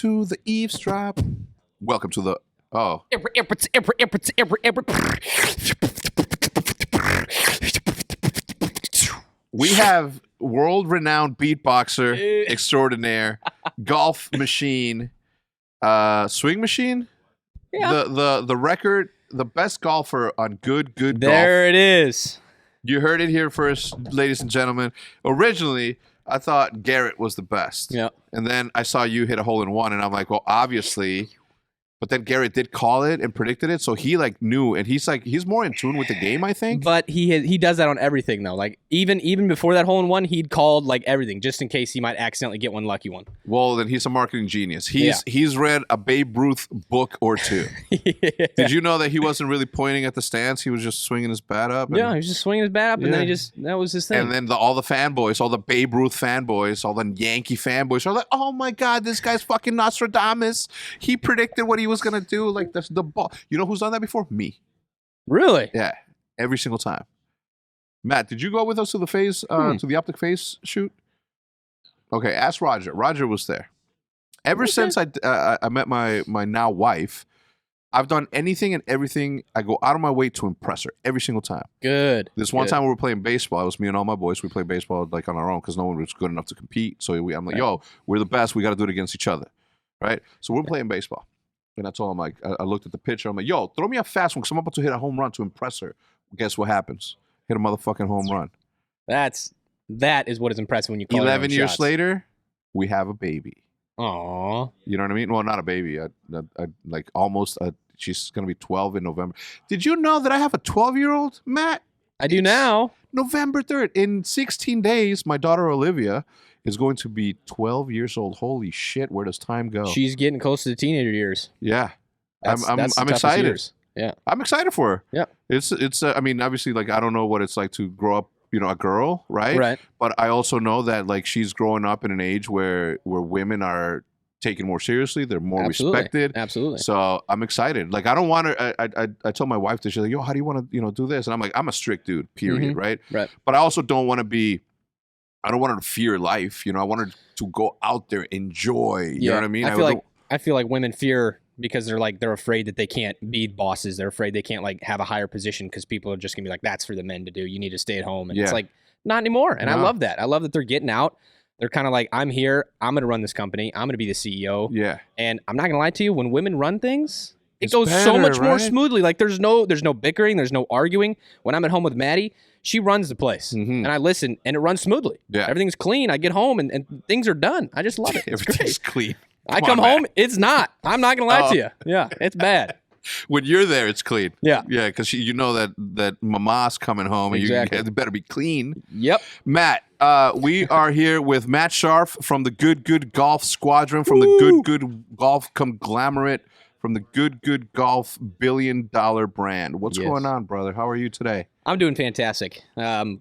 to the Eavesdrop. Welcome to the We have world-renowned beatboxer extraordinaire, golf machine, swing machine. Yeah. The record, the best golfer on good golf. There it is. You heard it here first, ladies and gentlemen. Originally, I thought Garrett was the best. Yeah. And then I saw you hit a hole in one, and I'm like, well, obviously. But then Garrett did call it and predicted it, so he like knew, and he's more in tune with the game, I think. But he does that on everything though. Like even before that hole in one, he'd called like everything just in case he might accidentally get one lucky one. Well, then he's a marketing genius. He's read a Babe Ruth book or two. Yeah. Did you know that he wasn't really pointing at the stance? He was just swinging his bat up. Yeah, he was just swinging his bat up, and then that was his thing. And then all the fanboys, all the Babe Ruth fanboys, all the Yankee fanboys are like, oh my God, this guy's fucking Nostradamus. He predicted what he was going to do. Like, the ball. You know who's done that before? Me. Really? Yeah. Every single time. Matt, did you go with us to the phase, to the optic phase shoot? Okay, ask Roger. Roger was there. Ever since I met my now wife, I've done anything and everything. I go out of my way to impress her every single time. Good. This one time we were playing baseball. It was me and all my boys. We played baseball like on our own because no one was good enough to compete. So I'm like, yo, we're the best. We got to do it against each other, right? So we're playing baseball. And I told him, like, I looked at the pitcher. I'm like, yo, throw me a fast one because I'm about to hit a home run to impress her. Guess what happens? Hit a motherfucking home run. That is what is impressive when you call 11 years shots. later, we have a baby. Aww. You know what I mean? Well, not a baby. Like almost. She's going to be 12 in November. Did you know that I have a 12-year-old, Matt? I do now. November 3rd. In 16 days, my daughter Olivia is going to be 12 years old. Holy shit, where does time go? She's getting close to the teenager years. Yeah. That's I'm the toughest excited. years. Yeah. I'm excited for her. Yeah. It's I mean, obviously, like, I don't know what it's like to grow up, a girl, right? Right. But I also know that, like, she's growing up in an age where women are taken more seriously. They're more respected. Absolutely. So I'm excited. Like, I don't want her. I told my wife this. She's like, yo, how do you want to, do this? And I'm like, I'm a strict dude, period, right? Right. But I also don't want to be. I don't want her to fear life. I want her to go out there, enjoy. You know what I mean? I feel like women fear because they're afraid that they can't be bosses. They're afraid they can't like have a higher position because people are just gonna be like, that's for the men to do. You need to stay at home. And it's like, not anymore. And I love that. I love that they're getting out. They're kind of like, I'm here. I'm gonna run this company. I'm gonna be the CEO. Yeah. And I'm not gonna lie to you. When women run things, it It's goes so better, much more right? smoothly. Like there's no bickering. There's no arguing. When I'm at home with Maddie, she runs the place, and I listen, and it runs smoothly. Yeah. Everything's clean. I get home, and things are done. I just love it. It's Everything's great. clean. I come home, it's not. I'm not gonna lie to you. Yeah, it's bad. When you're there, it's clean. Yeah. Yeah, because you know that mama's coming home, and Exactly. you better be clean. Yep. Matt, we are here with Matt Scharff from the Good Golf Squadron, from the Good Golf Conglomerate, from the Good Golf $1 billion brand. What's going on, brother? How are you today? I'm doing fantastic.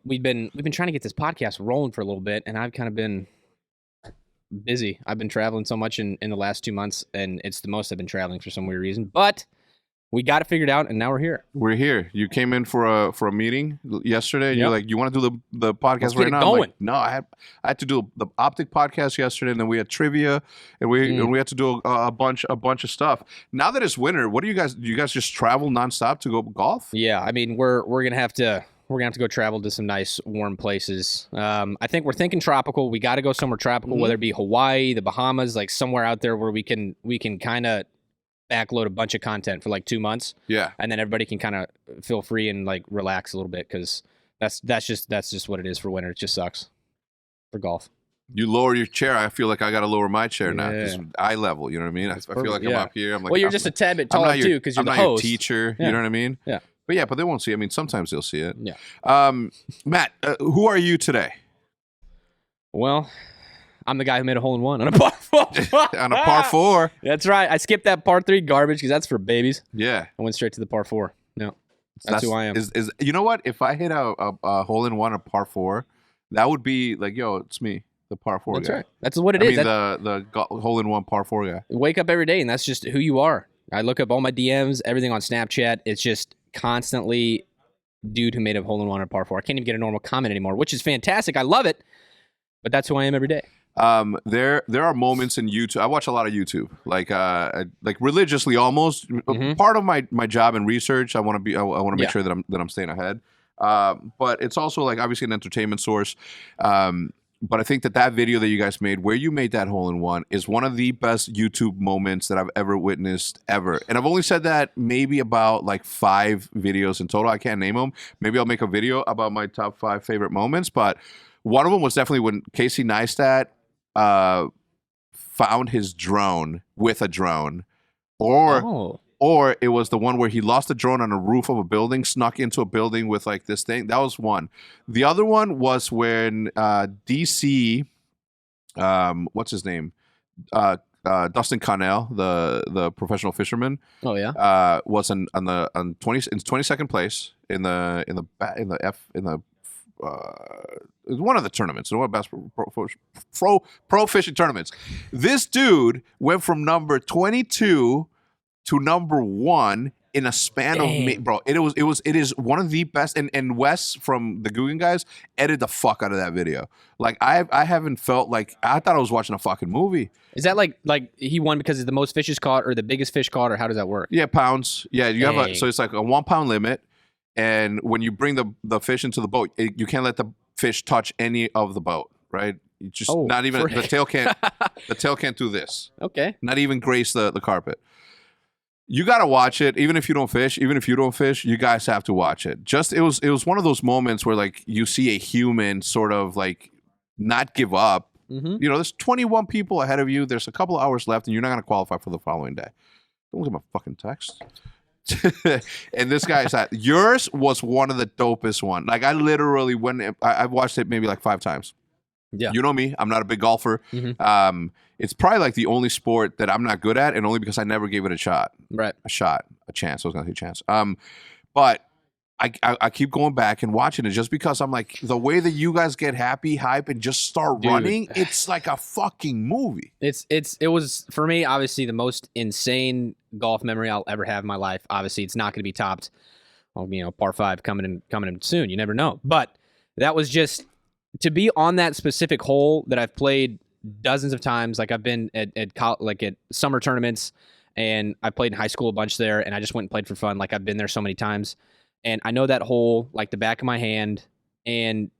We've been trying to get this podcast rolling for a little bit, and I've kind of been busy. I've been traveling so much in the last 2 months, and it's the most I've been traveling for some weird reason. But we got it figured out, and now we're here. We're here. You came in for a meeting yesterday, and you're like, you want to do the podcast Let's right get it now? going. I'm like, no, I had to do the optic podcast yesterday, and then we had trivia, and we had to do a bunch of stuff. Now that it's winter, what do you guys just travel nonstop to go golf? Yeah, I mean we're gonna have to go travel to some nice warm places. I think we're thinking tropical. We got to go somewhere tropical, whether it be Hawaii, the Bahamas, like somewhere out there where we can kind of backload a bunch of content for like 2 months. Yeah. And then everybody can kind of feel free and like relax a little bit because that's just what it is for winter. It just sucks for golf. You lower your chair. I feel like I got to lower my chair now because eye level. You know what I mean? I feel like I'm up here. I'm like, well, you're just a tad bit taller too because you're the host. I'm not your teacher. Yeah. You know what I mean? Yeah. But they won't see. I mean, sometimes they'll see it. Yeah. Matt, who are you today? Well, I'm the guy who made a hole in one on a par 4. On a par 4. That's right. I skipped that par 3 garbage because that's for babies. Yeah. I went straight to the par 4. No, that's who I am. Is you know what? If I hit a hole in one, a par 4, that would be like, yo, it's me, the par 4 That's guy. right. That's what it is. The hole in one par 4 guy. Wake up every day, and that's just who you are. I look up all my DMs, everything on Snapchat. It's just constantly dude who made a hole in one on a par 4. I can't even get a normal comment anymore, which is fantastic. I love it, but that's who I am every day. There are moments in YouTube. I watch a lot of YouTube, like religiously almost. Part of my job and research, I want to make sure that I'm staying ahead. But it's also like obviously an entertainment source. But I think that video that you guys made, where you made that hole in one, is one of the best YouTube moments that I've ever witnessed ever. And I've only said that maybe about like 5 videos in total. I can't name them. Maybe I'll make a video about my top 5 favorite moments. But one of them was definitely when Casey Neistat found his drone with a drone, or it was the one where he lost a drone on a roof of a building, snuck into a building with like this thing. That was one. The other one was when DC, what's his name? Dustin Connell, the professional fisherman. Oh yeah. Was in 22nd place in the one of the tournaments, one of the best pro fishing tournaments. This dude went from number 22 to number 1 in a span of bro. It is one of the best. And Wes from the Guggen guys edited the fuck out of that video. Like I haven't felt like I thought I was watching a fucking movie. Is that like he won because it's the most fishes caught or the biggest fish caught, or how does that work? Yeah, pounds. Yeah, you have so it's like a 1 pound limit, and when you bring the fish into the boat, you can't let the fish touch any of the boat, right? You just not even the tail can't the tail can't do this. Okay. Not even grace the carpet. You got to watch it, even if you don't fish. Even if you don't fish, you guys have to watch it. It was one of those moments where like you see a human sort of like not give up. You know, there's 21 people ahead of you. There's a couple of hours left, and you're not going to qualify for the following day. Don't look at my fucking text. And this guy is at yours was one of the dopest one. Like I literally I've watched it maybe like 5 times. Yeah, you know me. I'm not a big golfer. It's probably like the only sport that I'm not good at, and only because I never gave it a shot. Right. A chance. I was gonna say chance. But I keep going back and watching it just because I'm like, the way that you guys get happy, hype, and just start running, it's like a fucking movie. It was for me obviously the most insane golf memory I'll ever have in my life. Obviously, it's not going to be topped. Well, you know, par 5 coming in soon. You never know. But that was just to be on that specific hole that I've played dozens of times. Like I've been at summer tournaments, and I played in high school a bunch there, and I just went and played for fun. Like I've been there so many times, and I know that hole like the back of my hand. And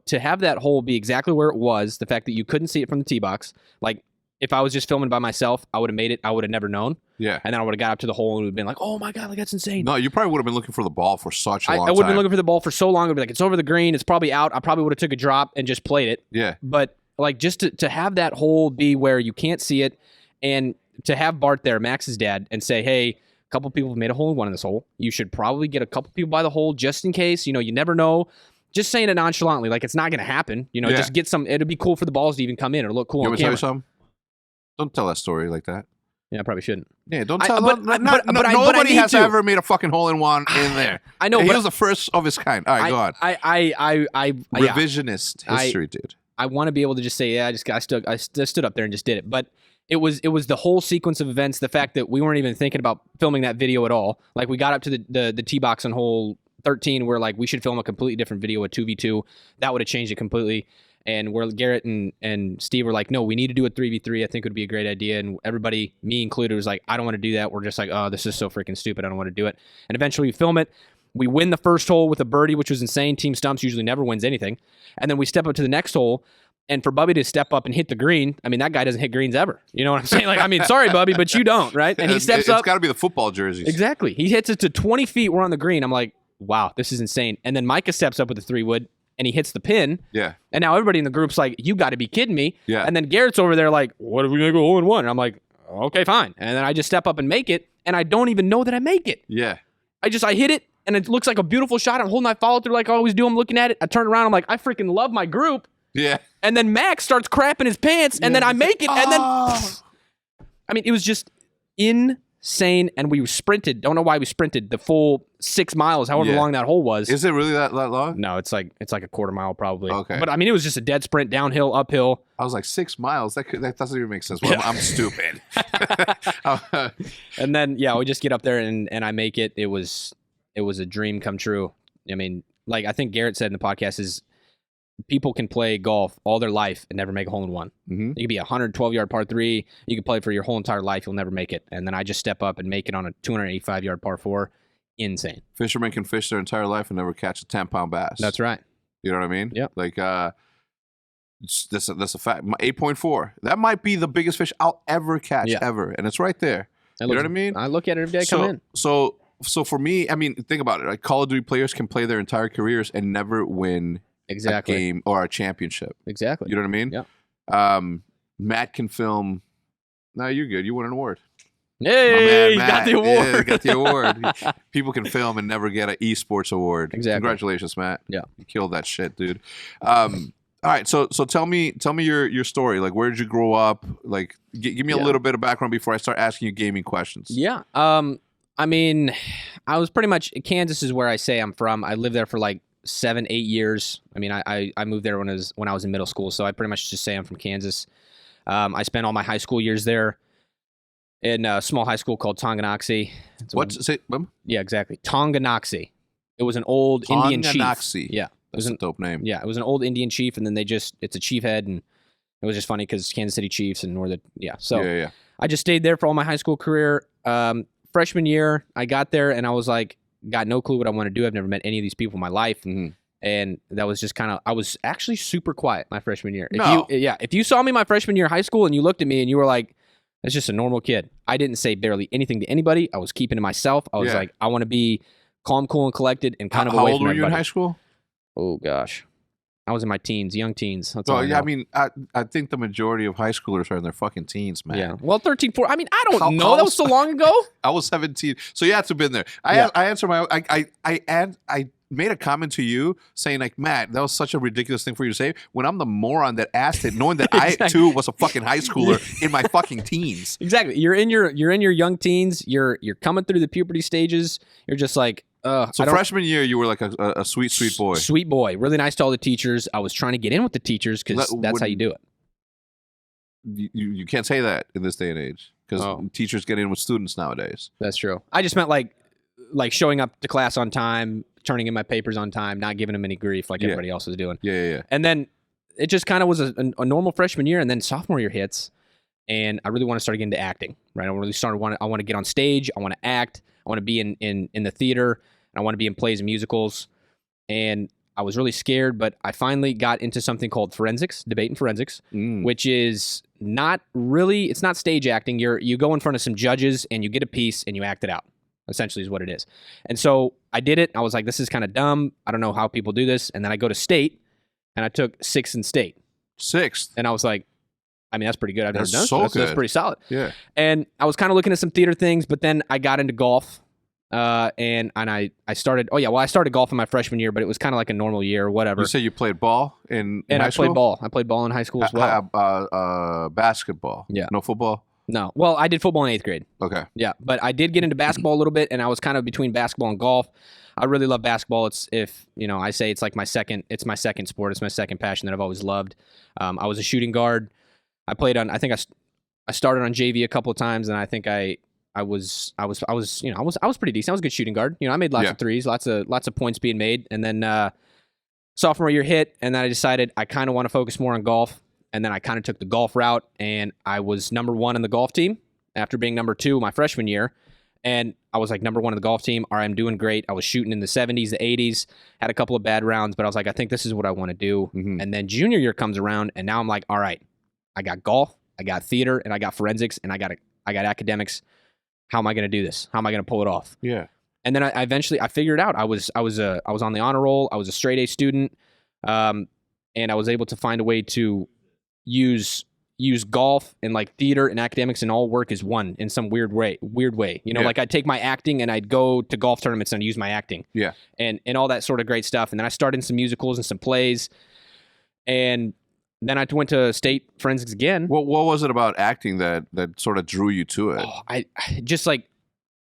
to have that hole be exactly where it was, the fact that you couldn't see it from the tee box, like if I was just filming by myself, I would have made it. I would have never known. Yeah. And then I would have got up to the hole and would have been like, oh my God, like that's insane. No, you probably would have been looking for the ball for such a long time. I would have been looking for the ball for so long. It would be like, it's over the green. It's probably out. I probably would have took a drop and just played it. Yeah. But like just to have that hole be where you can't see it, and to have Bart there, Max's dad, and say, hey, a couple people have made a hole in one in this hole. You should probably get a couple people by the hole just in case. You know, you never know. Just saying it nonchalantly, like it's not going to happen. You know, just get some. It'd be cool for the balls to even come in or look cool on camera. Tell you something? Don't tell that story like that. Yeah, I probably shouldn't. Yeah, don't tell. Nobody has ever made a fucking hole in one in there. I know. He was the first of his kind. All right, go on. Revisionist history, dude. I want to be able to just say, yeah, I stood up there and just did it. But it was the whole sequence of events. The fact that we weren't even thinking about filming that video at all. Like we got up to the tee box on hole 13, where like we should film a completely different video at 2v2. That would have changed it completely. And where Garrett and Steve were like, no, we need to do a 3v3. I think it would be a great idea. And everybody, me included, was like, I don't want to do that. We're just like, oh, this is so freaking stupid. I don't want to do it. And eventually we film it. We win the first hole with a birdie, which was insane. Team Stumps usually never wins anything. And then we step up to the next hole. And for Bubby to step up and hit the green, I mean, that guy doesn't hit greens ever. You know what I'm saying? Like, I mean, sorry, Bubby, but you don't, right? And he steps up. It's got to be the football jerseys. Exactly. He hits it to 20 feet. We're on the green. I'm like, wow, this is insane. And then Micah steps up with a 3-wood. And he hits the pin. Yeah. And now everybody in the group's like, you got to be kidding me. Yeah. And then Garrett's over there like, what if we going to go 0-1? And I'm like, okay, fine. And then I just step up and make it. And I don't even know that I make it. Yeah. I hit it. And it looks like a beautiful shot. I'm holding my follow through like I always do. I'm looking at it. I turn around. I'm like, I freaking love my group. Yeah. And then Max starts crapping his pants. And then I make it. And then, I mean, it was just insane. And we sprinted. Don't know why we sprinted the full 6 miles, however long that hole was. Is it really that long? No, it's like a quarter mile probably. Okay. But I mean, it was just a dead sprint, downhill, uphill. I was like 6 miles. That doesn't even make sense. Well, I'm stupid. And then we just get up there and I make it. It was a dream come true. I mean, like I think Garrett said in the podcast, is people can play golf all their life and never make a hole in one. Mm-hmm. It could be a 112-yard par 3. You can play for your whole entire life. You'll never make it. And then I just step up and make it on a 285-yard par 4. Insane. Fishermen can fish their entire life and never catch a 10-pound bass. That's right. You know what I mean? Yeah. Like, that's a fact. 8.4. That might be the biggest fish I'll ever catch, ever. And it's right there. You know what I mean? I look at it every day I come in. So for me, I mean, think about it. Like Call of Duty players can play their entire careers and never win a game or a championship. Exactly. You know what I mean? Yeah. Matt can film. No, you're good. You won an award. Hey, you Matt, got the award. Yeah, got the award. People can film and never get an esports award. Exactly. Congratulations, Matt. Yeah. You killed that shit, dude. All right, so tell me your story. Like, where did you grow up? Like, give me a little bit of background before I start asking you gaming questions. Yeah. I mean, I was pretty much Kansas is where I say I'm from. I lived there for like 7-8 years. I mean, I moved there when I was in middle school, so I pretty much just say I'm from Kansas. I spent all my high school years there in a small high school called Tonganoxie. Yeah, exactly. Tonganoxie. It was an old Indian chief. Yeah. That's a dope name. Yeah, it was an old Indian chief, and then it's a chief head, and it was just funny because Kansas City Chiefs and So I just stayed there for all my high school career. Freshman year, I got there, and I was like, got no clue what I want to do. I've never met any of these people in my life. Mm-hmm. And that was just kind of, I was actually super quiet my freshman year. If you saw me my freshman year of high school and you looked at me and you were like, that's just a normal kid. I didn't say barely anything to anybody. I was keeping to myself. I was like, I want to be calm, cool, and collected and kind of away from everybody. How old were you in high school? Oh, gosh. I was in my teens, young teens. That's all. I mean, I think the majority of high schoolers are in their fucking teens, man. Yeah. Well, 13, 14. I mean, I don't know. That was so long ago. I was 17. So you had to have been there. I answered I made a comment to you saying like, Matt, that was such a ridiculous thing for you to say when I'm the moron that asked it, knowing that I too was a fucking high schooler in my fucking teens. Exactly. You're in your young teens. You're coming through the puberty stages. You're just like, so freshman year, you were like a sweet boy. Sweet boy. Really nice to all the teachers. I was trying to get in with the teachers because that's how you do it. You can't say that in this day and age because teachers get in with students nowadays. That's true. I just meant like showing up to class on time, turning in my papers on time, not giving them any grief like everybody else was doing. Yeah. And then it just kind of was a normal freshman year, and then sophomore year hits, and I really want to start getting into acting. Right? I want to get on stage. I want to act. I want to be in the theater. I want to be in plays and musicals. And I was really scared, but I finally got into something called forensics, debate and forensics, which is not really, it's not stage acting. You go in front of some judges and you get a piece and you act it out, essentially is what it is. And so I did it. I was like, this is kind of dumb. I don't know how people do this. And then I go to state and I took 6th in state. 6th? And I was like, I mean, that's pretty good. I've never done so that's pretty solid. Yeah. And I was kind of looking at some theater things, but then I got into golf. And I started. Oh yeah, well I started golf in my freshman year, but it was kind of like a normal year or whatever. You said you played ball in high school? I played ball. I played ball in high school as well. Basketball. Yeah. No football. No. Well, I did football in 8th grade. Okay. Yeah, but I did get into basketball a little bit, and I was kind of between basketball and golf. I really love basketball. I say it's like my second. It's my second sport. It's my second passion that I've always loved. I was a shooting guard. I played on. I think I started on JV a couple of times, and I think I was pretty decent. I was a good shooting guard. I made lots of threes, lots of points being made. And then sophomore year hit, and then I decided I kind of want to focus more on golf. And then I kind of took the golf route, and I was number 1 in the golf team after being number 2 my freshman year. And I was like number 1 in the golf team. All right, I'm doing great. I was shooting in the 70s, the 80s, had a couple of bad rounds, but I was like, I think this is what I want to do. Mm-hmm. And then junior year comes around, and now I'm like, all right, I got golf, I got theater, and I got forensics, and I got academics. How am I going to do this? How am I going to pull it off? Yeah. And then I eventually figured it out. I was on the honor roll. I was a straight A student, and I was able to find a way to use golf and like theater and academics and all work as one in some weird way. Like I'd take my acting and I'd go to golf tournaments and use my acting. Yeah. And all that sort of great stuff. And then I started in some musicals and some plays, and then I went to state forensics again. What was it about acting that sort of drew you to it? I just like,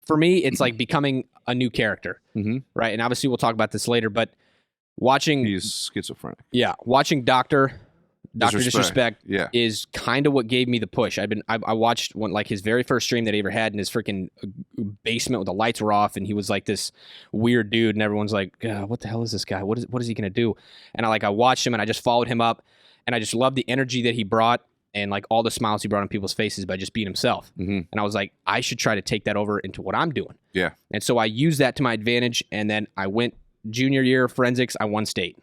for me, it's like becoming a new character, right? And obviously we'll talk about this later, but watching... He's schizophrenic. Yeah, watching Dr. Dr. Disrespect Yeah. is kind of what gave me the push. I watched like his very first stream that he ever had in his freaking basement where the lights were off, and he was like this weird dude, and everyone's like, what the hell is this guy? What is he gonna do? And I watched him, and I just followed him up, and I just loved the energy that he brought and like all the smiles he brought on people's faces by just being himself. And I was like, I should try to take that over into what I'm doing. Yeah. And so I used that to my advantage, and then I went junior year of forensics, I won state.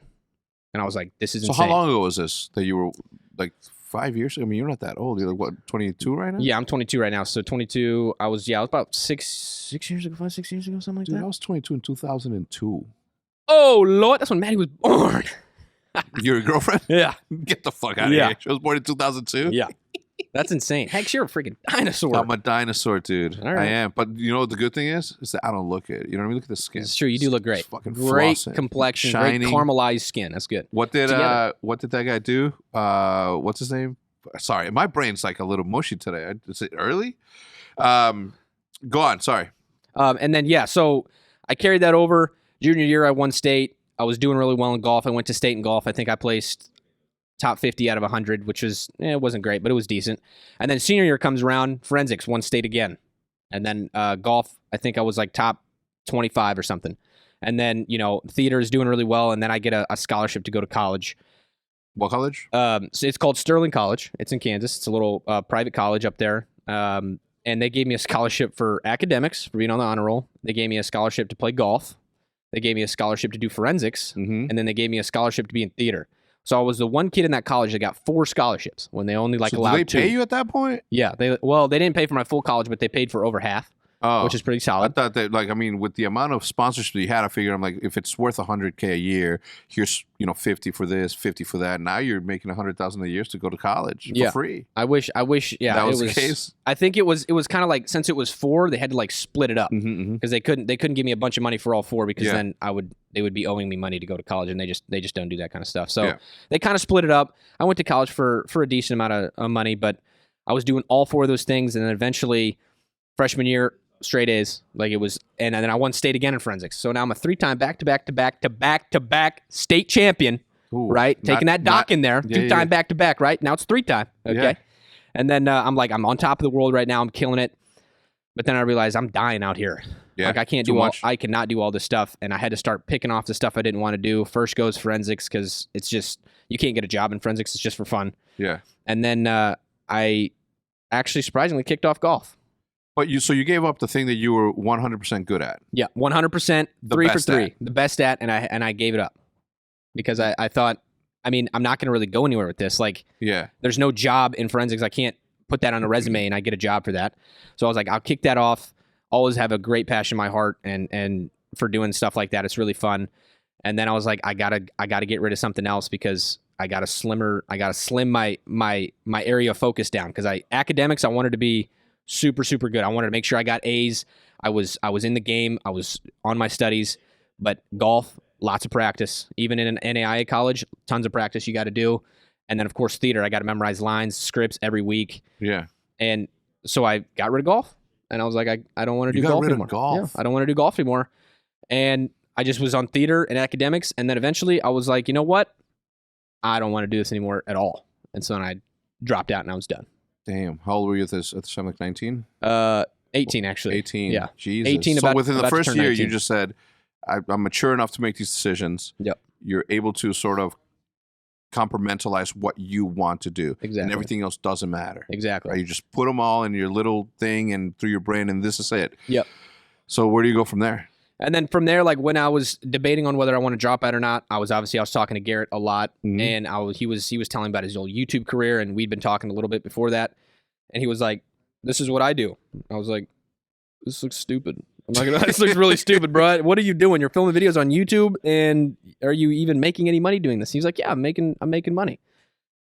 And I was like, this is insane. So how long ago was this that you were like 5 years ago? I mean, you're not that old. You're like, what, 22 right now? Yeah, I'm 22 right now. So 22, I was about 6 years ago, 5, 6 years ago, something like Dude, that. I was 22 in 2002. Oh, Lord. That's when Maddie was born. Your girlfriend? Yeah. Get the fuck out of here. She was born in 2002? Yeah. That's insane. Hex, you're a freaking dinosaur. I'm a dinosaur, dude. All right. I am. But you know what the good thing is that I don't look it. You know what I mean? Look at the skin. It's true. You do look great. It's fucking great flossing, complexion, shining. great caramelized skin. That's good. What did that guy do? What's his name? Sorry, my brain's like a little mushy today. Is it early? Go on. Sorry. And then so I carried that over. Junior year, I won state. I was doing really well in golf. I went to state in golf. I think I placed top 50 out of 100, which was, it wasn't great, but it was decent. And then senior year comes around, forensics, won state again. And then golf, I think I was like top 25 or something. And then, theater is doing really well. And then I get a scholarship to go to college. What college? So it's called Sterling College. It's in Kansas. It's a little private college up there. And they gave me a scholarship for academics, for being on the honor roll. They gave me a scholarship to play golf. They gave me a scholarship to do forensics. And then they gave me a scholarship to be in theater. So I was the one kid in that college that got 4 scholarships when they only allowed 2. Did they pay you at that point? Yeah. They didn't pay for my full college, but they paid for over half, which is pretty solid. I thought that, with the amount of sponsorship you had, I figured, I'm like, if it's worth $100K a year, here's 50 for this, 50 for that. Now you're making $100,000 a year to go to college for free. I wish. Yeah, that was the case. I think it was kind of like, since it was 4, they had to like split it up because they couldn't give me a bunch of money for all 4 because then they would be owing me money to go to college, and they just don't do that kind of stuff. So they kind of split it up. I went to college for a decent amount of money, but I was doing all 4 of those things, and then eventually freshman year, straight A's, like it was, and then I won state again in forensics. So now I'm a 3-time back-to-back state champion. Ooh, right? Taking that doc in there, 2-time back-to-back, right? Now it's 3-time, okay? Yeah. And then I'm on top of the world right now. I'm killing it. But then I realized I'm dying out here. Yeah, like I cannot do all this stuff, and I had to start picking off the stuff I didn't want to do. First goes forensics because it's just, you can't get a job in forensics. It's just for fun. Yeah. And then I actually surprisingly kicked off golf. But you gave up the thing that you were 100% good at. Yeah, 100%, 3 for 3, the best at, and I gave it up because I thought, I'm not going to really go anywhere with this. Like, there's no job in forensics. I can't put that on a resume and I get a job for that. So I was like, I'll kick that off. Always have a great passion in my heart and for doing stuff like that. It's really fun. And then I was like, I gotta get rid of something else because I gotta slim my area of focus down because academics I wanted to be super, super good. I wanted to make sure I got A's. I was in the game. I was on my studies, but golf, lots of practice. Even in an NAIA college, tons of practice you got to do. And then of course theater, I got to memorize lines, scripts every week. Yeah. And so I got rid of golf, and I was like, I don't want to do golf anymore. Yeah, I don't want to do golf anymore. And I just was on theater and academics, and then eventually I was like, you know what? I don't want to do this anymore at all. And so then I dropped out and I was done. Damn. How old were you at the time? Like 19? 18 actually. 18. Yeah. Jesus. 18 so within the first year, 19. you just said, I'm mature enough to make these decisions. Yep. You're able to sort of compartmentalize what you want to do. Exactly. And everything else doesn't matter. Exactly. Right? You just put them all in your little thing and through your brain, and this is it. Yep. So where do you go from there? And then from there, like when I was debating on whether I want to drop out or not, I was talking to Garrett a lot, and he was telling about his old YouTube career, and we'd been talking a little bit before that, and he was like, "This is what I do." I was like, "This looks stupid." I'm like, "This looks really stupid, bro. What are you doing? You're filming videos on YouTube, and are you even making any money doing this?" He's like, "Yeah, I'm making money."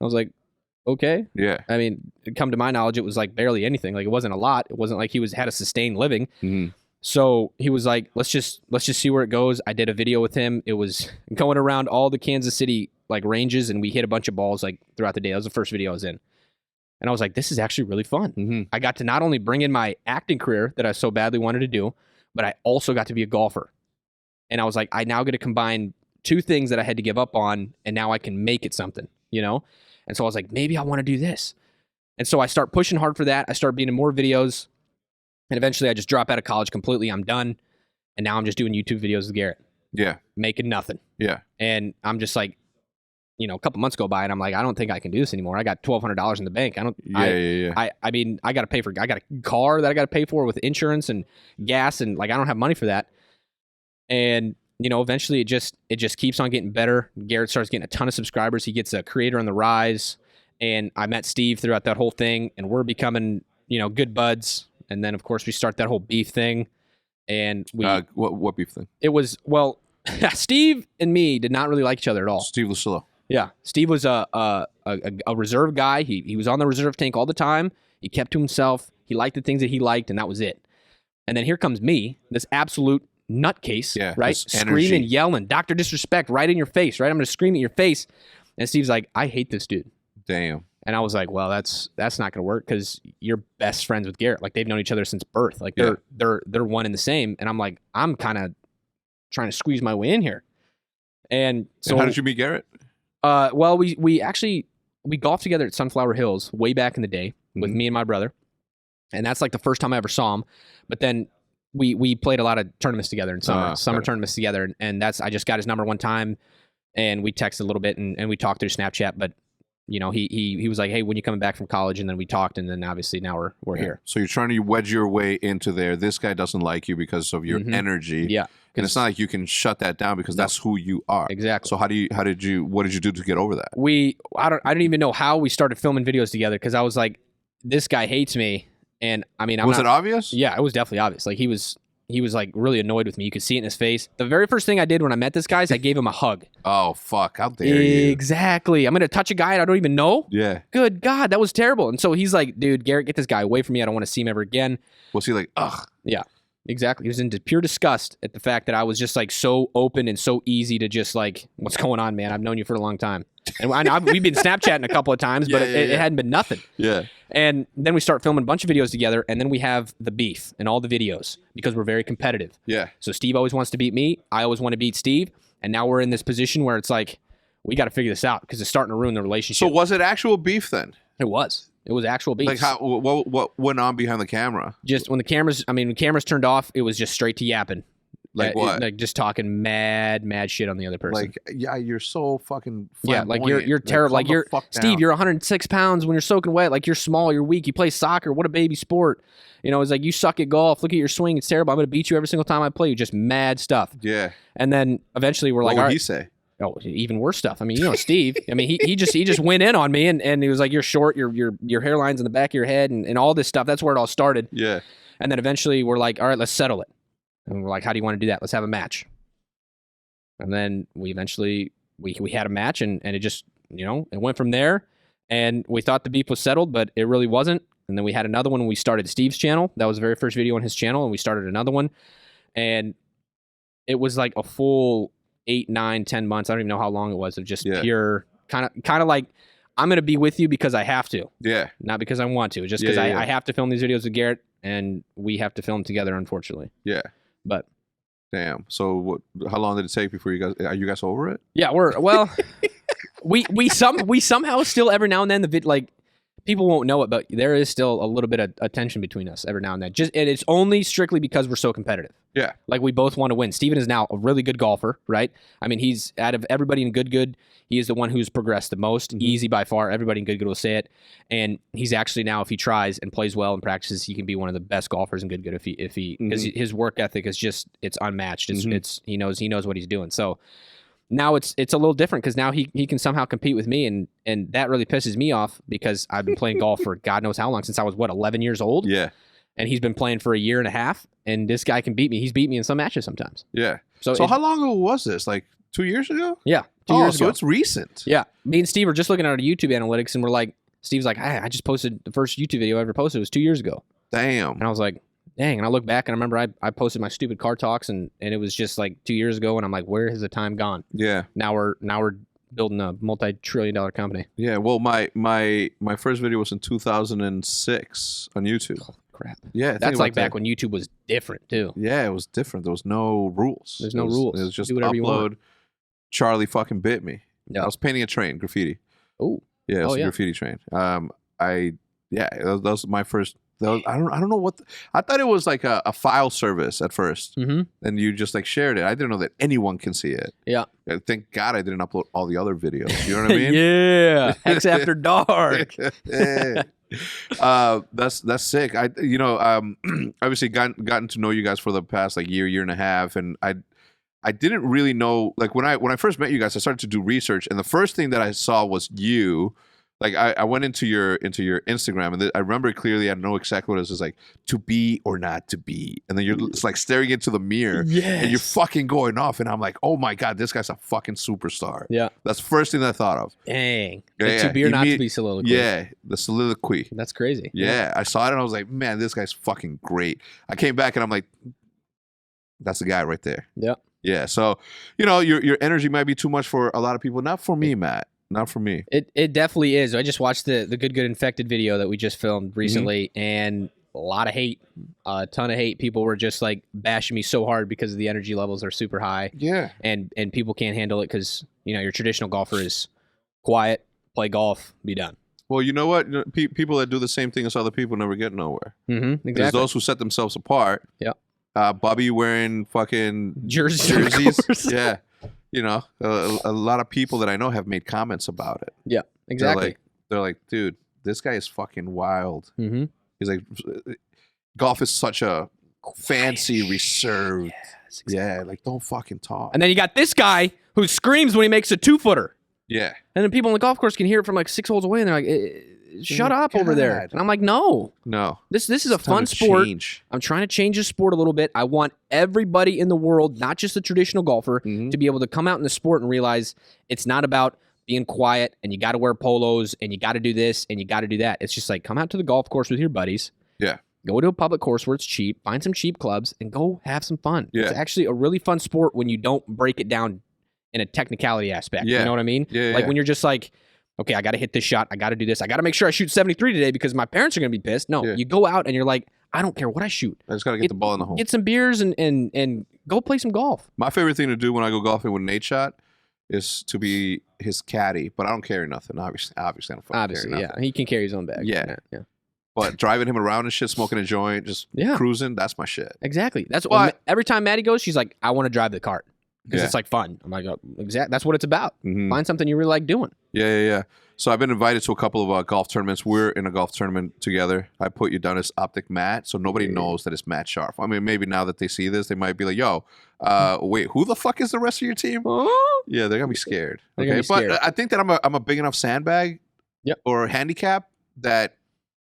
I was like, "Okay." Yeah. I mean, come to my knowledge, it was like barely anything. Like it wasn't a lot. It wasn't like he had a sustained living. Mm-hmm. So he was like, let's just see where it goes. I did a video with him. It was going around all the Kansas City like ranges, and we hit a bunch of balls like throughout the day. That was the first video I was in. And I was like, this is actually really fun. Mm-hmm. I got to not only bring in my acting career that I so badly wanted to do, but I also got to be a golfer. And I was like, I now get to combine 2 things that I had to give up on, and now I can make it something, you know? And so I was like, maybe I want to do this. And so I start pushing hard for that. I start being in more videos. And eventually I just drop out of college completely. I'm done. And now I'm just doing YouTube videos with Garrett. Yeah. Making nothing. Yeah. And I'm just like, you know, a couple months go by and I'm like, I don't think I can do this anymore. I got $1,200 in the bank. I mean, I got a car that I got to pay for with insurance and gas, and like, I don't have money for that. And, you know, eventually it just keeps on getting better. Garrett starts getting a ton of subscribers. He gets a creator on the rise. And I met Steve throughout that whole thing, and we're becoming, you know, good buds. And then of course we start that whole beef thing. And we, what beef thing? It was, well, Steve and me did not really like each other at all. Steve Lucillo. Yeah, Steve was a reserve guy. He was on the reserve tank all the time. He kept to himself. He liked the things that he liked, and that was it. And then here comes me, this absolute nutcase, right? Screaming, yelling, Dr. Disrespect right in your face, right? I'm going to scream at your face. And Steve's like, I hate this dude. Damn. And I was like, well, that's not going to work because you're best friends with Garrett. Like, they've known each other since birth. Like, they're one and the same. And I'm like, I'm kind of trying to squeeze my way in here. And so, how did you meet Garrett? Well, we golfed together at Sunflower Hills way back in the day with me and my brother. And that's like the first time I ever saw him. But then we played a lot of tournaments together in summer tournaments together. And I just got his number one time, and we texted a little bit and we talked through Snapchat. But, you know, he was like, hey, when you coming back from college? And then we talked, and then obviously now we're here. So you're trying to wedge your way into there. This guy doesn't like you because of your energy. Yeah. And it's not like you can shut that down because that's who you are. Exactly. So what did you do to get over that? I don't even know how we started filming videos together, because I was like, this guy hates me. And I mean, was it obvious? Yeah, it was definitely obvious. Like, he was like really annoyed with me. You could see it in his face. The very first thing I did when I met this guy is I gave him a hug. Oh, fuck. How dare you? Exactly. I'm going to touch a guy I don't even know? Yeah. Good God, that was terrible. And so he's like, dude, Garrett, get this guy away from me. I don't want to see him ever again. Was he like, ugh? Yeah, exactly. He was in pure disgust at the fact that I was just like so open and so easy to just like, what's going on, man? I've known you for a long time. And we've been Snapchatting a couple of times, but it hadn't been nothing. Yeah. And then we start filming a bunch of videos together, and then we have the beef in all the videos because we're very competitive. Yeah. So Steve always wants to beat me. I always want to beat Steve. And now we're in this position where it's like, we got to figure this out because it's starting to ruin the relationship. So was it actual beef then? It was. It was actual beef. Like, what went on behind the camera? Just when the cameras turned off, it was just straight to yapping. Like what? Like just talking mad shit on the other person. Like, yeah, you're so fucking like you're terrible. Like you're Steve, you're 106 pounds when you're soaking wet. Like, you're small, you're weak. You play soccer. What a baby sport. You know, it's like, you suck at golf. Look at your swing. It's terrible. I'm going to beat you every single time I play you. Just mad stuff. Yeah. And then eventually we're like, what all would right. he say? Oh, even worse stuff. I mean, you know, Steve. I mean, he just went in on me, and he was like, "You're short. Your hairline's in the back of your head, and all this stuff." That's where it all started. Yeah. And then eventually we're like, "All right, let's settle it." And we're like, "How do you want to do that? Let's have a match." And then we eventually we had a match, and it just, you know, it went from there. And we thought the beef was settled, but it really wasn't. And then we had another one when we started Steve's channel. That was the very first video on his channel, and we started another one, and it was like a full 8, 9, 10 months. I don't even know how long it was of just pure kind of like, I'm going to be with you because I have to. Yeah. Not because I want to. Just because I have to film these videos with Garrett, and we have to film together, unfortunately. Yeah. But. Damn. So how long did it take before are you guys over it? Yeah, we somehow still every now and then like, people won't know it, but there is still a little bit of tension between us every now and then. And it's only strictly because we're so competitive. Yeah. Like, we both want to win. Steven is now a really good golfer, right? I mean, he's, out of everybody in Good, he is the one who's progressed the most. Easy by far. Everybody in Good will say it. And he's actually now, if he tries and plays well and practices, he can be one of the best golfers in Good if he because his work ethic is just, it's unmatched. It's he knows what he's doing. So now it's a little different because now he can somehow compete with me, and that really pisses me off because I've been playing golf for God knows how long, since I was 11 years old. Yeah. And he's been playing for a year and a half, and this guy can beat me. He's beat me in some matches sometimes. Yeah. So how long ago was this? Like 2 years ago? Yeah. 2 years ago. So it's recent. Yeah. Me and Steve are just looking at our YouTube analytics, and we're like, Steve's like, I just posted the first YouTube video I ever posted. It was 2 years ago. Damn. And I was like, dang. And I look back and I remember I posted my stupid car talks, and it was just like 2 years ago, and I'm like, where has the time gone? Yeah. Now we're building a multi-trillion-dollar company. Yeah. Well, my first video was in 2006 on YouTube. Oh, crap. Yeah. That's like back when YouTube was different too. Yeah, it was different. There was no rules. There's no rules. It was just do whatever you upload. want. Charlie fucking bit me. Yeah. I was painting a train, graffiti. Oh. Yeah, it was a graffiti train. That was my first. I don't know what. I thought it was like a file service at first, and you just like shared it. I didn't know that anyone can see it. Yeah. Thank God I didn't upload all the other videos. You know what I mean? Yeah. Hex After Dark. That's sick. Obviously gotten to know you guys for the past like year and a half, and I didn't really know, like when I first met you guys, I started to do research, and the first thing that I saw was you. Like I went into your Instagram, and I remember it clearly. I know exactly what it was. It's like, to be or not to be, and then you're just like staring into the mirror, and you're fucking going off, and I'm like, oh my God, this guy's a fucking superstar. Yeah, that's the first thing that I thought of. Dang, to be or not to be soliloquy. Yeah, the soliloquy. That's crazy. Yeah, I saw it and I was like, man, this guy's fucking great. I came back and I'm like, that's the guy right there. Yeah. Yeah. So, your energy might be too much for a lot of people. Not for me, Matt. Not for me. It definitely is. I just watched the Good Infected video that we just filmed recently, and a lot of hate, a ton of hate. People were just like bashing me so hard because the energy levels are super high. Yeah. And people can't handle it because, your traditional golfer is quiet, play golf, be done. Well, you know what? People that do the same thing as other people never get nowhere. Exactly. There's those who set themselves apart. Yeah. Bobby wearing fucking jerseys. Yeah. A lot of people that I know have made comments about it. Yeah, exactly. They're like, dude, this guy is fucking wild. Mm-hmm. He's like, golf is such a fancy, reserved. Yes, exactly. Yeah, like, don't fucking talk. And then you got this guy who screams when he makes a 2-footer. Yeah. And then people on the golf course can hear it from like 6 holes away, and they're like, shut up over there. And I'm like, no. This is a fun sport. I'm trying to change the sport a little bit. I want everybody in the world, not just the traditional golfer, to be able to come out in the sport and realize it's not about being quiet and you got to wear polos and you got to do this and you got to do that. It's just like, come out to the golf course with your buddies. Yeah. Go to a public course where it's cheap, find some cheap clubs, and go have some fun. Yeah. It's actually a really fun sport when you don't break it down in a technicality aspect. Yeah. You know what I mean? Yeah, like when you're just like, okay, I got to hit this shot. I got to do this. I got to make sure I shoot 73 today because my parents are going to be pissed. No, you go out and you're like, I don't care what I shoot. I just got to get the ball in the hole. Get some beers and go play some golf. My favorite thing to do when I go golfing with Nate Shot is to be his caddy, but I don't carry nothing. Obviously, I don't fucking carry nothing. Yeah, he can carry his own bag. Yeah. But driving him around and shit, smoking a joint, just cruising, that's my shit. Exactly. That's why every time Maddie goes, she's like, I want to drive the cart. Because it's like fun. I'm like, exactly. That's what it's about. Find something you really like doing. Yeah. So I've been invited to a couple of golf tournaments. We're in a golf tournament together. I put you down as Optic Matt, so nobody knows that it's Matt Scharff. I mean, maybe now that they see this, they might be like, yo, wait, who the fuck is the rest of your team? Yeah, they're going to be scared. Okay, but I think that I'm a big enough sandbag or handicap that,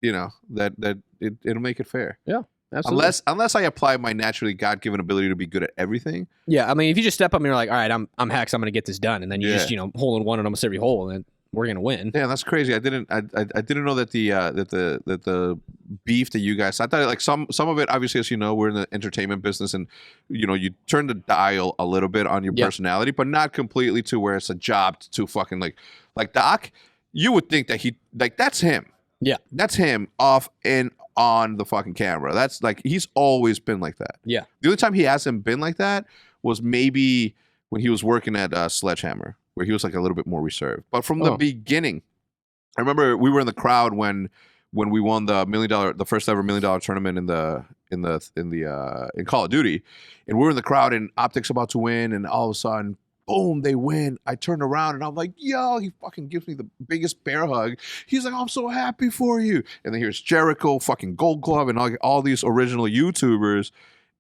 that it'll make it fair. Yeah. Absolutely. Unless I apply my naturally God-given ability to be good at everything. Yeah, I mean, if you just step up and you're like, all right, I'm Hex, I'm going to get this done, and then you just hole in one on almost every hole, and then we're going to win. Yeah, that's crazy. I didn't know that the beef that you guys. I thought like some of it, obviously, as you know, we're in the entertainment business, and you turn the dial a little bit on your personality, but not completely to where it's a job to fucking like Doc. You would think that that's him. Yeah, that's him off and on the fucking camera. That's like, he's always been like that. Yeah. The only time he hasn't been like that was maybe when he was working at Sledgehammer, where he was like a little bit more reserved. But from the beginning, I remember we were in the crowd when we won the first ever $1 million tournament in Call of Duty, and we were in the crowd and Optic's about to win, and all of a sudden, boom, they win. I turned around and I'm like, yo, he fucking gives me the biggest bear hug. He's like, I'm so happy for you. And then here's Jericho, fucking Gold Glove, and all these original YouTubers.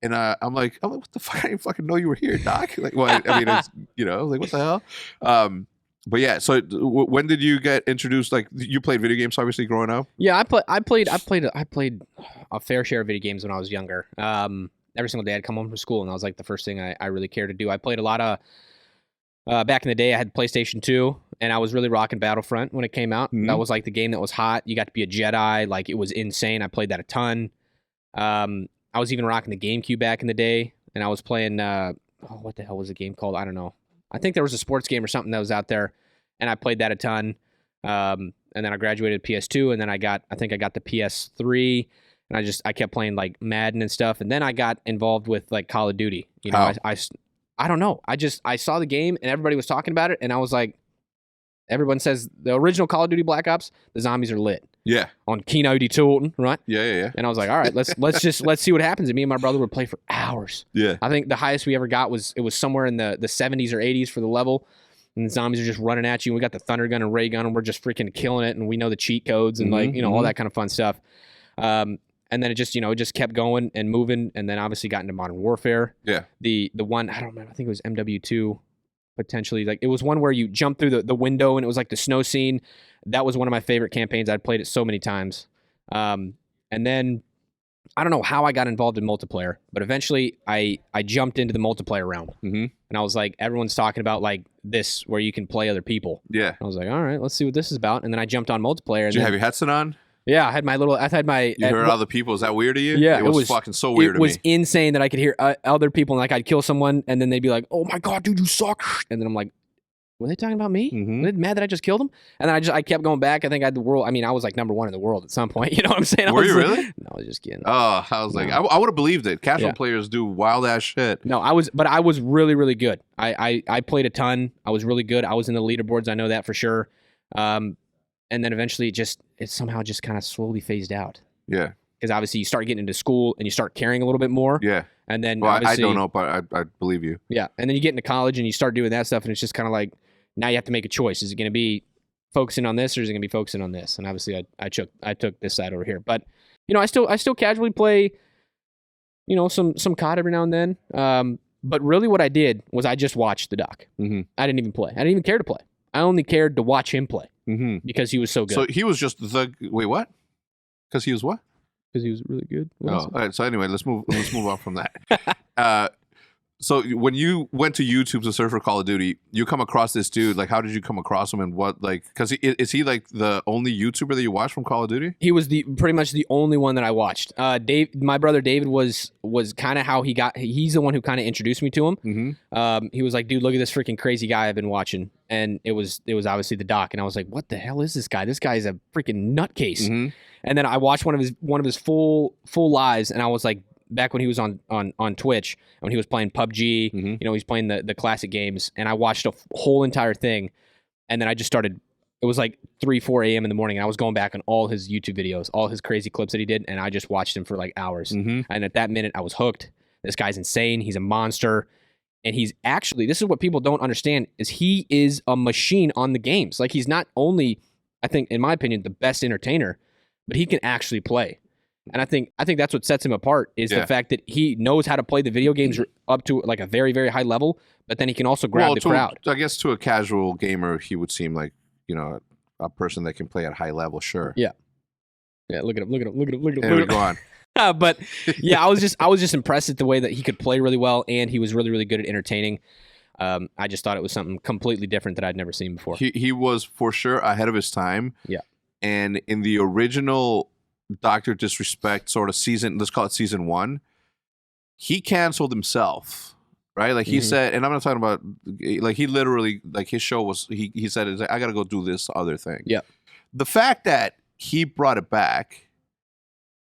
And I'm like, what the fuck? I didn't fucking know you were here, Doc. Like, well, I mean, it's, like, what the hell? But yeah, so when did you get introduced? Like, you played video games, obviously, growing up. Yeah, I played a fair share of video games when I was younger. Every single day I'd come home from school, and that was like the first thing I really cared to do. I played a lot of. Back in the day, I had PlayStation 2, and I was really rocking Battlefront when it came out. That was like the game that was hot. You got to be a Jedi. Like, it was insane. I played that a ton. I was even rocking the GameCube back in the day, and I was playing, what the hell was the game called? I don't know. I think there was a sports game or something that was out there, and I played that a ton. And then I graduated PS2, and then I think I got the PS3, and I kept playing like Madden and stuff. And then I got involved with like Call of Duty. I don't know. I saw the game and everybody was talking about it, and I was like, everyone says the original Call of Duty Black Ops, the zombies are lit. Yeah. On Kino de Tilton, right? Yeah. And I was like, all right, let's see what happens. And me and my brother would play for hours. Yeah. I think the highest we ever got was somewhere in the 70s or 80s for the level. And the zombies are just running at you. And we got the thunder gun and ray gun, and we're just freaking killing it. And we know the cheat codes and all that kind of fun stuff. And then it just kept going and moving. And then obviously got into Modern Warfare. Yeah. The one, I don't remember, I think it was MW2 potentially. Like it was one where you jumped through the window and it was like the snow scene. That was one of my favorite campaigns. I'd played it so many times. And then I don't know how I got involved in multiplayer, but eventually I jumped into the multiplayer realm. And I was like, everyone's talking about like this where you can play other people. Yeah. I was like, all right, let's see what this is about. And then I jumped on multiplayer. Did you have your headset on? Yeah, I had my. You heard other people. Is that weird to you? Yeah, it was fucking so weird to me. It was insane that I could hear other people, and like I'd kill someone, and then they'd be like, "Oh my god, dude, you suck!" And then I'm like, "Were they talking about me? Were they mad that I just killed them?" And then I kept going back. I think I had the world. I mean, I was like #1 in the world at some point. You know what I'm saying? Were you really? No, I was just kidding. Oh, I was like, I would have believed it. Casual players do wild ass shit. No, I was really, really good. I played a ton. I was really good. I was in the leaderboards. I know that for sure. And then eventually it somehow just kind of slowly phased out. Yeah. Because obviously you start getting into school and you start caring a little bit more. Yeah. And then well, I don't know, but I believe you. Yeah. And then you get into college and you start doing that stuff, and it's just kind of like, now you have to make a choice. Is it going to be focusing on this, or is it going to be focusing on this? And obviously I took this side over here. But I still casually play, some COD every now and then. But really what I did was I just watched the doc. I didn't even play. I didn't even care to play. I only cared to watch him play because he was so good. So he was just wait, what? Because he was what? Because he was really good. All right. So anyway, let's move on from that. So when you went to YouTube to search for Call of Duty, you come across this dude. Like, how did you come across him, and what? Like, because is he like the only YouTuber that you watched from Call of Duty? He was pretty much the only one that I watched. My brother David was kind of how he got. He's the one who kind of introduced me to him. He was like, "Dude, look at this freaking crazy guy I've been watching," and it was obviously the doc, and I was like, "What the hell is this guy? This guy's a freaking nutcase." And then I watched one of his full lives, and I was like, back when he was on Twitch, when he was playing PUBG, he's playing the classic games, and I watched a whole entire thing, and then I just started. It was like 3-4 a.m. in the morning, and I was going back on all his YouTube videos, all his crazy clips that he did, and I just watched him for like hours. And at that minute, I was hooked. This guy's insane. He's a monster, and he's actually, this is what people don't understand, is he is a machine on the games. Like, he's not only, I think, in my opinion, the best entertainer, but he can actually play. And I think that's what sets him apart is the fact that he knows how to play the video games up to like a very, very high level, but then he can also grab the crowd. I guess to a casual gamer, he would seem like, a person that can play at high level, sure. Yeah. Yeah, look at him. Anyway, go on. But yeah, I was just impressed at the way that he could play really well, and he was really, really good at entertaining. I just thought it was something completely different that I'd never seen before. He was for sure ahead of his time. Yeah. And in the original Dr. Disrespect sort of season, let's call it season 1, he canceled himself, right? Like he said, and I'm not talking about, like he literally, like his show was, he said, I got to go do this other thing. Yeah. The fact that he brought it back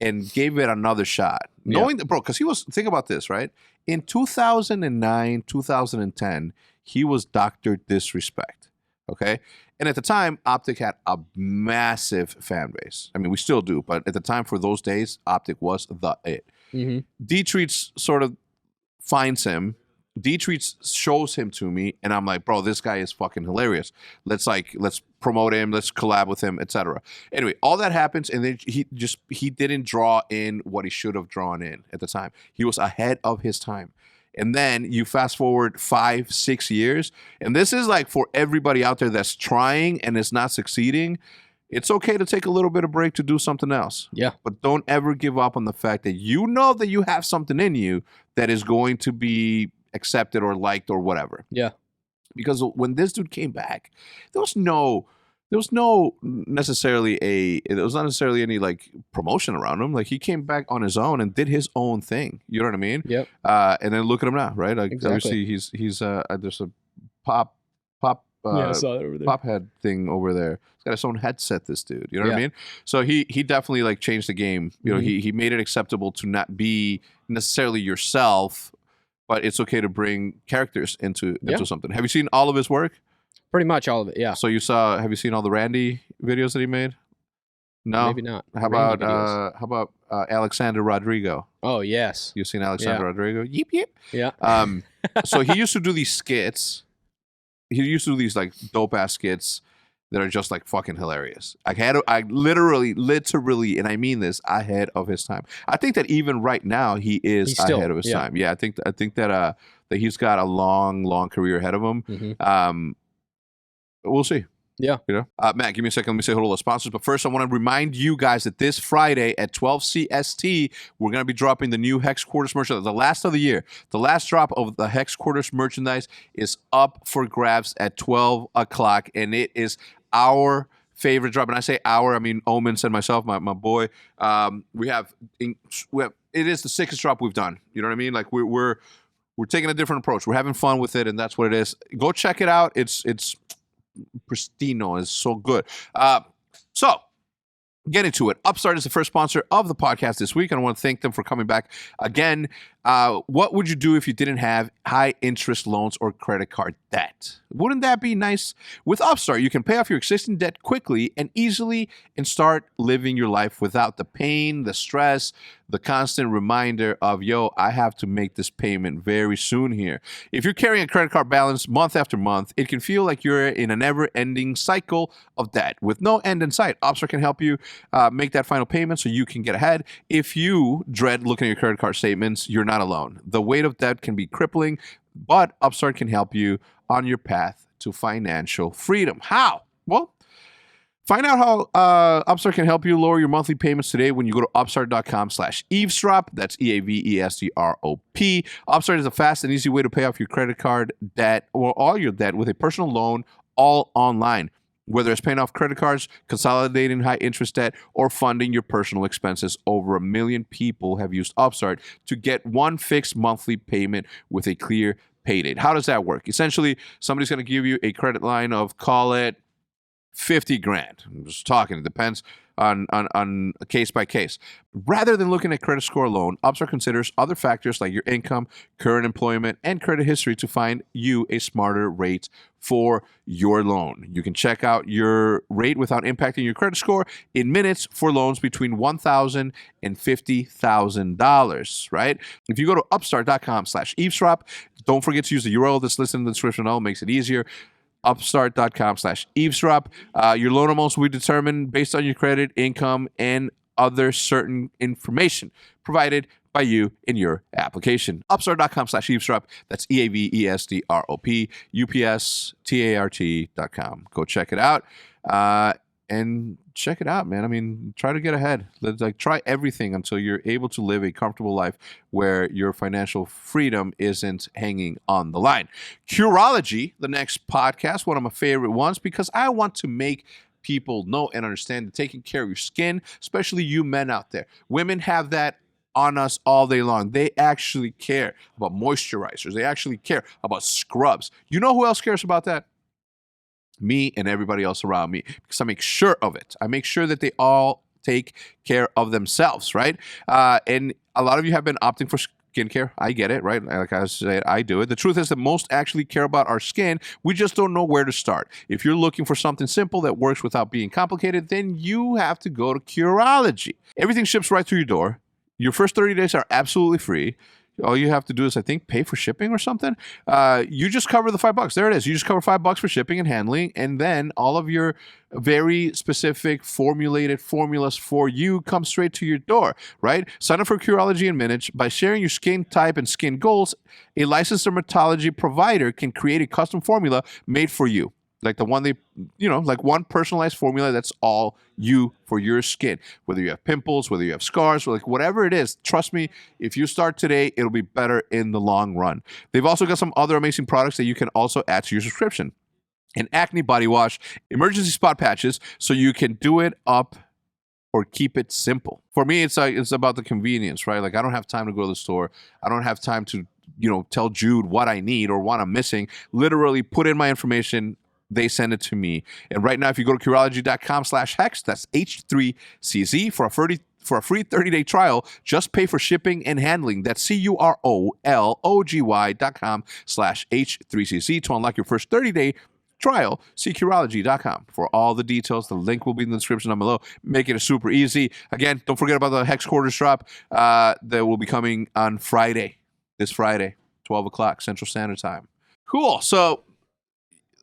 and gave it another shot, knowing that, bro, because think about this, right? In 2009, 2010, he was Dr. Disrespect, okay? And at the time, Optic had a massive fan base. I mean, we still do, but at the time for those days, Optic was the it. D-Treats sort of finds him. D-Treats shows him to me, and I'm like, bro, this guy is fucking hilarious. Let's promote him, let's collab with him, etc. Anyway, all that happens, and then he didn't draw in what he should have drawn in at the time. He was ahead of his time. And then you fast forward 5-6 years, and this is like for everybody out there that's trying and is not succeeding. It's okay to take a little bit of break to do something else. Yeah. But don't ever give up on the fact that you know that you have something in you that is going to be accepted or liked or whatever. Yeah. Because when this dude came back, there was not necessarily any like promotion around him. Like he came back on his own and did his own thing. You know what I mean? Yep. And then look at him now, right? Like Exactly. obviously he's there's a pop I saw that over there. pop head thing over there. He's got his own headset, this dude. You know what I mean? So he definitely like changed the game. You know, he made it acceptable to not be necessarily yourself, but it's okay to bring characters into something. Have you seen all of his work? Pretty much all of it, yeah. So have you seen all the Randy videos that he made? No, Maybe not. How about Alexander Rodrigo? Oh yes, You've seen Alexander Rodrigo? Yep, yep. Yeah. So he used to do these skits. He used to do these like dope ass skits that are just like fucking hilarious. I literally, and I mean this, ahead of his time. I think that even right now he's ahead of his time. Yeah, I think that he's got a long career ahead of him. Mm-hmm. We'll see. Yeah. You know, Matt, give me a second. Let me say hello to the sponsors. But first, I want to remind you guys that this Friday at 12 CST, we're going to be dropping the new Hex Quartz merchandise. The last of the year. The last drop of the Hex Quartz merchandise is up for grabs at 12 o'clock. And it is our favorite drop. And I say our, I mean Omens and myself, my boy. It is the sickest drop we've done. You know what I mean? Like we're taking a different approach. We're having fun with it, and that's what it is. Go check it out. It's pristino. It's so good. So get into it. Upstart is the first sponsor of the podcast this week, and I want to thank them for coming back again. What would you do if you didn't have high interest loans or credit card debt? Wouldn't that be nice? With Upstart, you can pay off your existing debt quickly and easily and start living your life without the pain, the stress, the constant reminder of, yo, I have to make this payment very soon here. If you're carrying a credit card balance month after month, it can feel like you're in a never-ending cycle of debt with no end in sight. Upstart can help you make that final payment so you can get ahead. If you dread looking at your credit card statements, you're not alone. The weight of debt can be crippling, but Upstart can help you on your path to financial freedom. How? Well, find out how Upstart can help you lower your monthly payments today when you go to upstart.com/eavesdrop. That's EAVESDROP. Upstart is a fast and easy way to pay off your credit card debt or all your debt with a personal loan, all online. Whether it's paying off credit cards, consolidating high interest debt, or funding your personal expenses, over 1 million people have used Upstart to get one fixed monthly payment with a clear pay date. How does that work? Essentially, somebody's going to give you a credit line of, call it, 50 grand. I'm just talking. It depends on a case by case. Rather than looking at credit score alone, Upstart considers other factors like your income, current employment, and credit history to find you a smarter rate for your loan. You can check out your rate without impacting your credit score in minutes for loans between $1,000 and $50,000, right? If you go to upstart.com/eavesdrop, don't forget to use the URL that's listed in the description below. It makes it easier. Upstart.com/eavesdrop. Your loan amounts will be determined based on your credit, income, and other certain information provided by you in your application. Upstart.com/eavesdrop. That's EAVESDROP. UPSTART.com. Go check it out. And check it out, man. I mean, try to get ahead. Try everything until you're able to live a comfortable life where your financial freedom isn't hanging on the line. Curology, the next podcast, one of my favorite ones, because I want to make people know and understand that taking care of your skin, especially you men out there. Women have that on us all day long. They actually care about moisturizers. They actually care about scrubs. You know who else cares about that? Me and everybody else around me, because I make sure of it. I make sure that they all take care of themselves, right? And a lot of you have been opting for skincare. I get it, right? Like I said, I do it. The truth is that most actually care about our skin. We just don't know where to start. If you're looking for something simple that works without being complicated, then you have to go to Curology. Everything ships right through your door. Your first 30 days are absolutely free. All you have to do is, I think, pay for shipping or something. You just cover the $5. There it is. You just cover $5 for shipping and handling, and then all of your very specific formulated formulas for you come straight to your door, right? Sign up for Curology in minutes. By sharing your skin type and skin goals, a licensed dermatology provider can create a custom formula made for you. Like the one like one personalized formula that's all you for your skin. Whether you have pimples, whether you have scars, or like whatever it is, trust me, if you start today, it'll be better in the long run. They've also got some other amazing products that you can also add to your subscription. An acne body wash, emergency spot patches, so you can do it up or keep it simple. For me, it's about the convenience, right? Like I don't have time to go to the store. I don't have time to, tell Jude what I need or what I'm missing. Literally put in my information. They send it to me. And right now, if you go to Curology.com/HEX, that's H3CZ, for a free 30-day trial, just pay for shipping and handling. That's CUROLOGY.com/H3CZ to unlock your first 30-day trial. See Curology.com for all the details. The link will be in the description down below. Make it super easy. Again, don't forget about the Hex Quartz drop that will be coming on Friday. This Friday, 12 o'clock Central Standard Time. Cool. So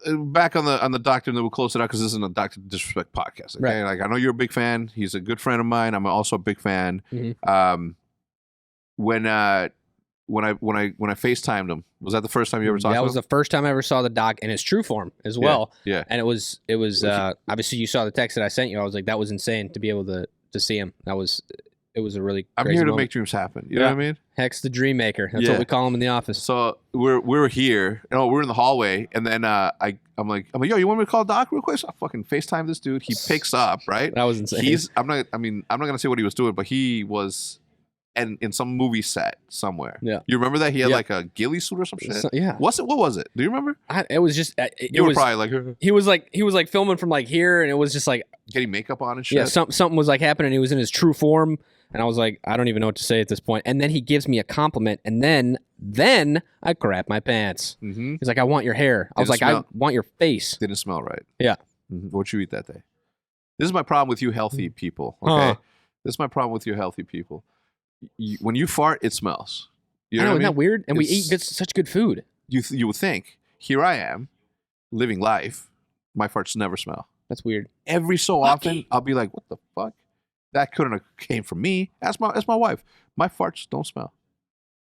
back on the doctor, and then we'll close it out because this isn't a Doctor Disrespect podcast. Okay, Right. like I know you're a big fan. He's a good friend of mine. I'm also a big fan. Mm-hmm. When I FaceTimed him, was that the first time you ever talked to him? That was the first time I ever saw the doc in his true form as well. Yeah. And it was obviously you saw the text that I sent you. I was like, that was insane to be able to see him. It was a really I'm crazy here to moment. make dreams happen. You know what I mean? Hex the dream maker. That's what we call him in the office. So we're here. We're in the hallway, and then I'm like, yo, you want me to call Doc real quick? So I fucking FaceTime this dude. He picks up, right? That was insane. I'm not gonna say what he was doing, but he was in some movie set somewhere. Yeah. You remember that? He had like a ghillie suit or some shit. Yeah. What was it? Do you remember? It was just You were probably like he was like filming from like here, and it was just like getting makeup on and shit. Yeah, something was like happening. He was in his true form, and I was like, I don't even know what to say at this point. And then he gives me a compliment, and then I crap my pants. Mm-hmm. He's like, I want your hair. I was like, I want your face. Didn't smell right. Yeah. Mm-hmm. What'd you eat that day? This is my problem with you healthy people. Okay. This is my problem with you healthy people. When you fart, it smells. You know what I mean? Isn't that weird? And we eat such good food. You would think, here I am, living life, my farts never smell. That's weird. Every so often, I'll be like, what the fuck? That couldn't have came from me. That's my wife. My farts don't smell.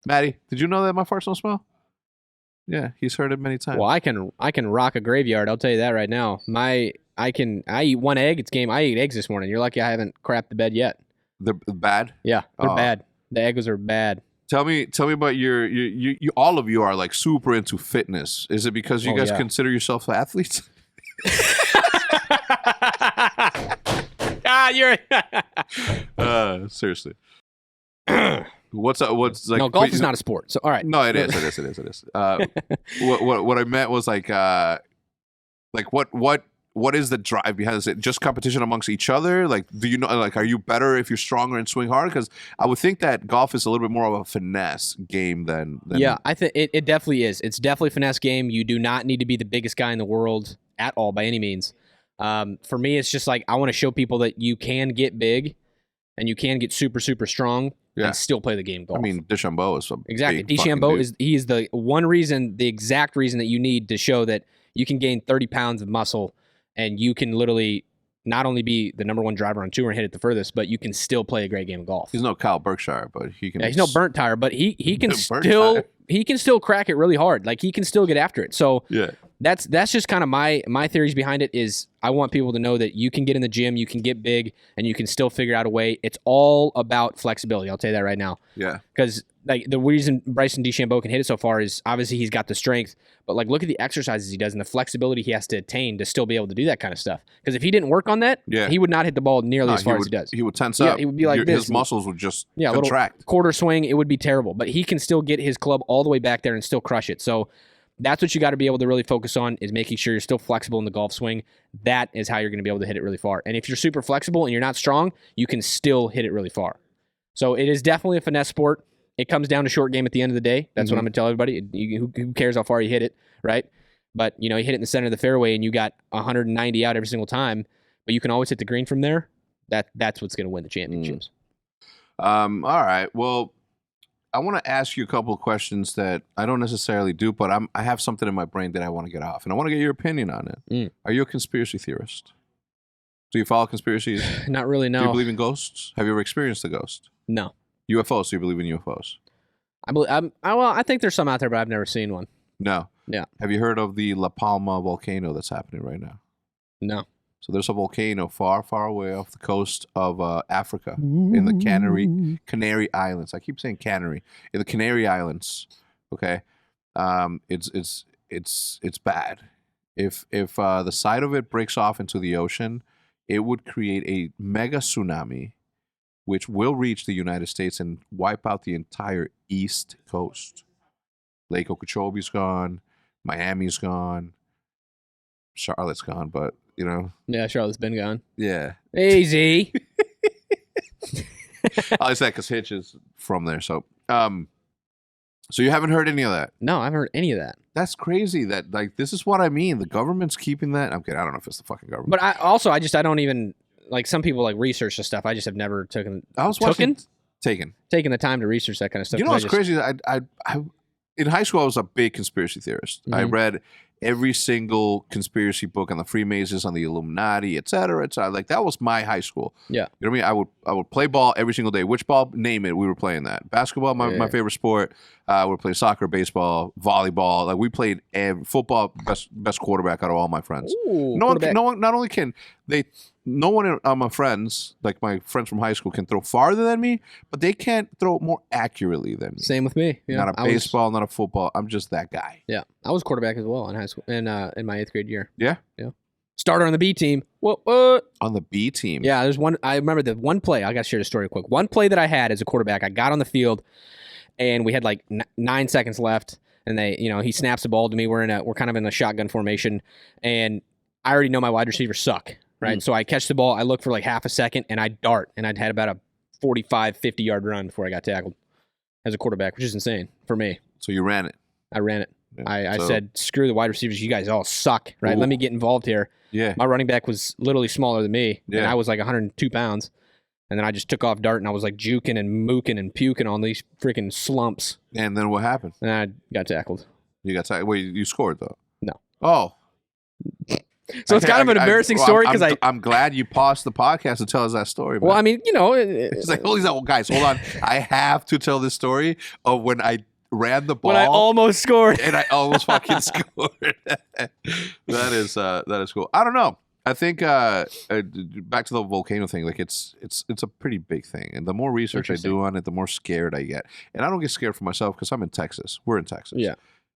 Maddie, did you know that my farts don't smell? Yeah, he's heard it many times. Well, I can rock a graveyard. I'll tell you that right now. I eat one egg. It's game. I ate eggs this morning. You're lucky I haven't crapped the bed yet. They're bad? Yeah, they're bad. The eggs are bad. Tell me about you all of you are like super into fitness. Is it because you guys consider yourself athletes? You're seriously. What's like? No, golf is not a sport. So all right. No, it is. What I meant was like what is the drive behind this? Is it just competition amongst each other? Like, do you know? Like, are you better if you're stronger and swing hard? Because I would think that golf is a little bit more of a finesse game than yeah, I think it definitely is. It's definitely a finesse game. You do not need to be the biggest guy in the world at all by any means. For me, it's just like I want to show people that you can get big and you can get super, super strong and still play the game golf. I mean, DeChambeau is exactly. DeChambeau is the one reason, the exact reason that you need to show that you can gain 30 pounds of muscle and you can literally not only be the number one driver on tour and hit it the furthest, but you can still play a great game of golf. He's no Kyle Berkshire, but he can. Yeah, he's no burnt tire, but he can still crack it really hard. Like he can still get after it. So yeah. That's just kind of my theories behind it is I want people to know that you can get in the gym, you can get big, and you can still figure out a way. It's all about flexibility. I'll tell you that right now. Yeah. Because like the reason Bryson DeChambeau can hit it so far is obviously he's got the strength, but like look at the exercises he does and the flexibility he has to attain to still be able to do that kind of stuff. Because if he didn't work on that, he would not hit the ball nearly as far as he does. He would tense up. He would be like this. His muscles would just contract. Little quarter swing, it would be terrible. But he can still get his club all the way back there and still crush it. So that's what you got to be able to really focus on is making sure you're still flexible in the golf swing. That is how you're going to be able to hit it really far. And if you're super flexible and you're not strong, you can still hit it really far. So it is definitely a finesse sport. It comes down to short game at the end of the day. That's what I'm going to tell everybody. Who cares how far you hit it, right? But, you hit it in the center of the fairway and you got 190 out every single time, but you can always hit the green from there. That's what's going to win the championships. All right. Well, I want to ask you a couple of questions that I don't necessarily do, but I have something in my brain that I want to get off, and I want to get your opinion on it. Are you a conspiracy theorist? Do you follow conspiracies? Not really, no. Do you believe in ghosts? Have you ever experienced a ghost? No. UFOs? Do you believe in UFOs? I think there's some out there, but I've never seen one. No. Yeah. Have you heard of the La Palma volcano that's happening right now? No. So there's a volcano far, far away off the coast of Africa in the Canary Islands. I keep saying Canary. In the Canary Islands, okay? It's bad. If the side of it breaks off into the ocean, it would create a mega tsunami, which will reach the United States and wipe out the entire East Coast. Lake Okeechobee's gone. Miami's gone. Charlotte's gone, but yeah, Charlotte's been gone. Yeah. Easy. I say that because Hitch is from there. So, So you haven't heard any of that? No, I haven't heard any of that. That's crazy. That like this is what I mean. The government's keeping that. I'm kidding. I don't know if it's the fucking government. But I don't even like some people like research the stuff. I just have never taken the time to research that kind of stuff. You know what's crazy? I in high school I was a big conspiracy theorist. I read every single conspiracy book on the Freemasons, on the Illuminati, et cetera, et cetera. Like that was my high school. Yeah. You know what I mean? I would play ball every single day. Which ball? Name it. We were playing that. Basketball, my favorite sport. We would play soccer, baseball, volleyball. Like we played football. Best quarterback out of all my friends. Ooh, no one. Not only can they. No one of my friends, like my friends from high school, can throw farther than me, but they can't throw more accurately than me. Same with me. Yeah. Not a baseball, not a football. I'm just that guy. Yeah, I was quarterback as well in high school, in my 8th grade year. Yeah, yeah. Starter on the B team. What? On the B team? Yeah, there's one. I remember the one play. I got to share the story quick. One play that I had as a quarterback. I got on the field, and we had like 9 seconds left, and he snaps the ball to me. We're kind of in a shotgun formation, and I already know my wide receivers suck. Right. So I catch the ball. I look for like half a second and I dart. And I'd had about a 45, 50-yard run before I got tackled as a quarterback, which is insane for me. So you ran it. I ran it. Yeah. I said, screw the wide receivers. You guys all suck. Right. Ooh. Let me get involved here. Yeah. My running back was literally smaller than me. Yeah. And I was like 102 pounds. And then I just took off darting. I was like juking and mooking and puking on these freaking slumps. And then what happened? And I got tackled. You got tackled? Wait, you scored though? No. Oh. So it's kind of an embarrassing story because I'm glad you paused the podcast to tell us that story. Man. Well, I mean, it's like, guys, hold on. I have to tell this story of when I ran the ball. When I almost scored. And I almost fucking scored. That is cool. I don't know. I think back to the volcano thing. Like it's a pretty big thing, and the more research I do on it, the more scared I get. And I don't get scared for myself because I'm in Texas. We're in Texas. Yeah.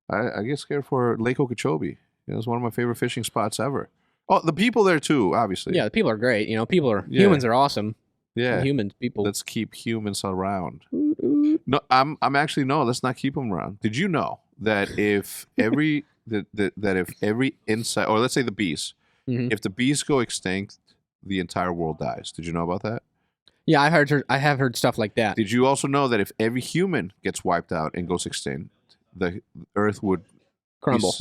I get scared for Lake Okeechobee. It's one of my favorite fishing spots ever. Oh, the people there too, obviously. Yeah, the people are great. Humans are awesome. Yeah, people. Let's keep humans around. No, I'm actually no. Let's not keep them around. Did you know that if every if every insect, or let's say the bees, if the bees go extinct, the entire world dies? Did you know about that? Yeah, I have heard stuff like that. Did you also know that if every human gets wiped out and goes extinct, the Earth would crumble?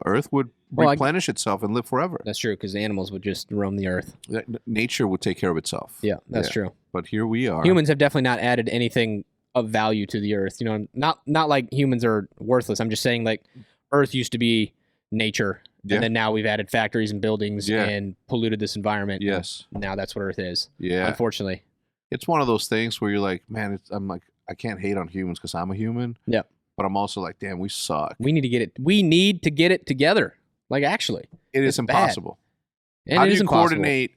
Earth would replenish itself and live forever. That's true, because the animals would just roam the Earth. Nature would take care of itself. Yeah, that's true. But here we are. Humans have definitely not added anything of value to the Earth. Not like humans are worthless. I'm just saying, like, Earth used to be nature, and then now we've added factories and buildings and polluted this environment. Yes. Now that's what Earth is. Yeah. Unfortunately. It's one of those things where you're like, man, I'm like, I can't hate on humans because I'm a human. Yeah. But I'm also like, damn, we suck. We need to get it together. Like, actually. It is impossible. And how do you coordinate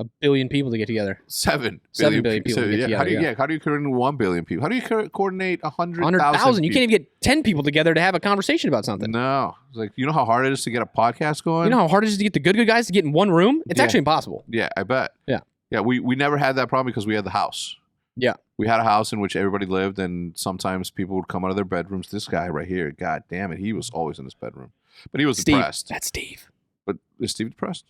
a billion people to get together? 7 billion people to get together. How do you coordinate 1 billion people? How do you coordinate 100,000? You can't even get 10 people together to have a conversation about something. No. It's like, you know how hard it is to get a podcast going? You know how hard it is to get the good guys to get in one room? It's actually impossible. Yeah, I bet. Yeah. Yeah, we never had that problem because we had the house. Yeah. We had a house in which everybody lived, and sometimes people would come out of their bedrooms. This guy right here, god damn it, he was always in his bedroom. But he was depressed. That's Steve. But is Steve depressed?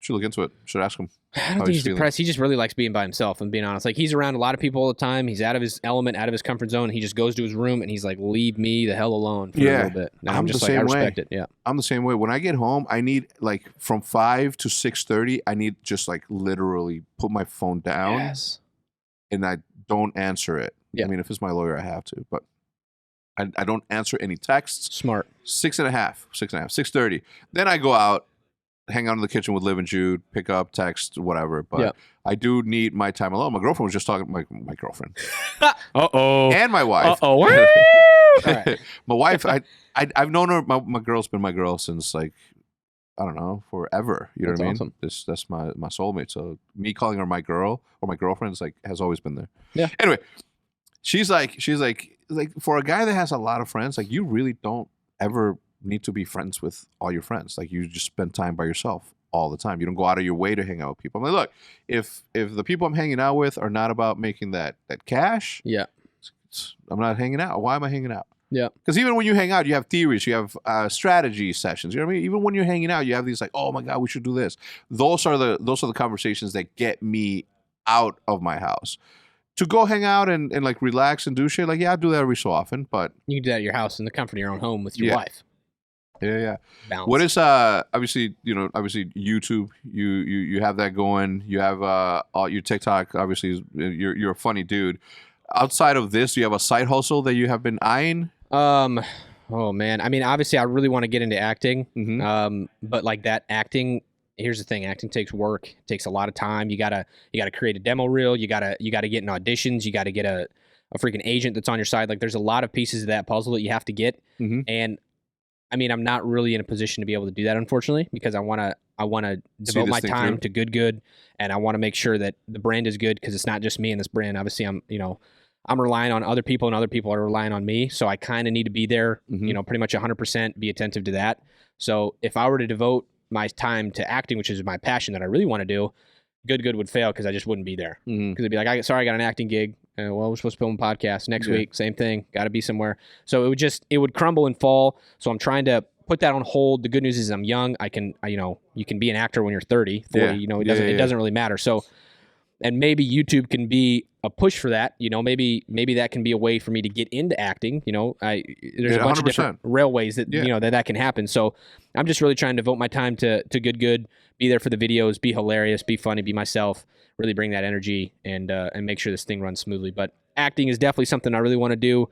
Should look into it. Should ask him. I don't think he's depressed. He just really likes being by himself, and being honest. Like, he's around a lot of people all the time. He's out of his element, out of his comfort zone. He just goes to his room, and he's like, leave me the hell alone for a little bit. And I'm just like, I respect it. Yeah. I'm the same way. When I get home, I need, like, from 5 to 6:30, I need just, like, literally put my phone down. Yes. And I don't answer it. Yeah. I mean, if it's my lawyer, I have to, but I don't answer any texts. Smart. 6:30. Then I go out, hang out in the kitchen with Liv and Jude, pick up, text, whatever. But I do need my time alone. My girlfriend was just talking, my girlfriend. Uh-oh. And my wife. Uh-oh. Right. My wife, I've known her, my girl's been my girl since, like, I don't know, forever. You know what I mean? Awesome. That's my soulmate. So me calling her my girl or my girlfriend is like, has always been there. Yeah. Anyway, she's like for a guy that has a lot of friends, like, you really don't ever need to be friends with all your friends. Like, you just spend time by yourself all the time. You don't go out of your way to hang out with people. I'm like, look, if the people I'm hanging out with are not about making that cash, I'm not hanging out. Why am I hanging out? Yeah. Because even when you hang out, you have theories, you have strategy sessions. You know what I mean? Even when you're hanging out, you have these like, oh my God, we should do this. Those are the conversations that get me out of my house. to go hang out and like relax and do shit, like, yeah, I do that every so often, but You can do that at your house in the comfort of your own home with your wife. Yeah. Balance. What is obviously YouTube, you have that going. You have your TikTok, obviously you're a funny dude. Outside of this, do you have a side hustle that you have been eyeing? Oh man. I mean, obviously I really want to get into acting. Mm-hmm. But like that acting, here's the thing, acting takes work. It takes a lot of time. You gotta create a demo reel, you gotta get in auditions, you gotta get a freaking agent that's on your side. Like there's a lot of pieces of that puzzle that you have to get. Mm-hmm. And I mean, I'm not really in a position to be able to do that, unfortunately, because I want to devote my time to good, and I want to make sure that the brand is good, because it's not just me and this brand. Obviously, I'm relying on other people, and other people are relying on me. So I kind of need to be there, pretty much 100%, be attentive to that. So if I were to devote my time to acting, which is my passion that I really want to do, good would fail because I just wouldn't be there. Because it'd be like, sorry, I got an acting gig. Well, we're supposed to film a podcast next week. Same thing. Got to be somewhere. So it would crumble and fall. So I'm trying to put that on hold. The good news is I'm young. I can, you can be an actor when you're 30, 40. It doesn't really matter. So, and maybe YouTube can be a push for that. Maybe that can be a way for me to get into acting. There's a bunch 100%. Of different railways that that can happen. So I'm just really trying to devote my time to good. Be there for the videos. Be hilarious. Be funny. Be myself. Really bring that energy and make sure this thing runs smoothly. But acting is definitely something I really want to do.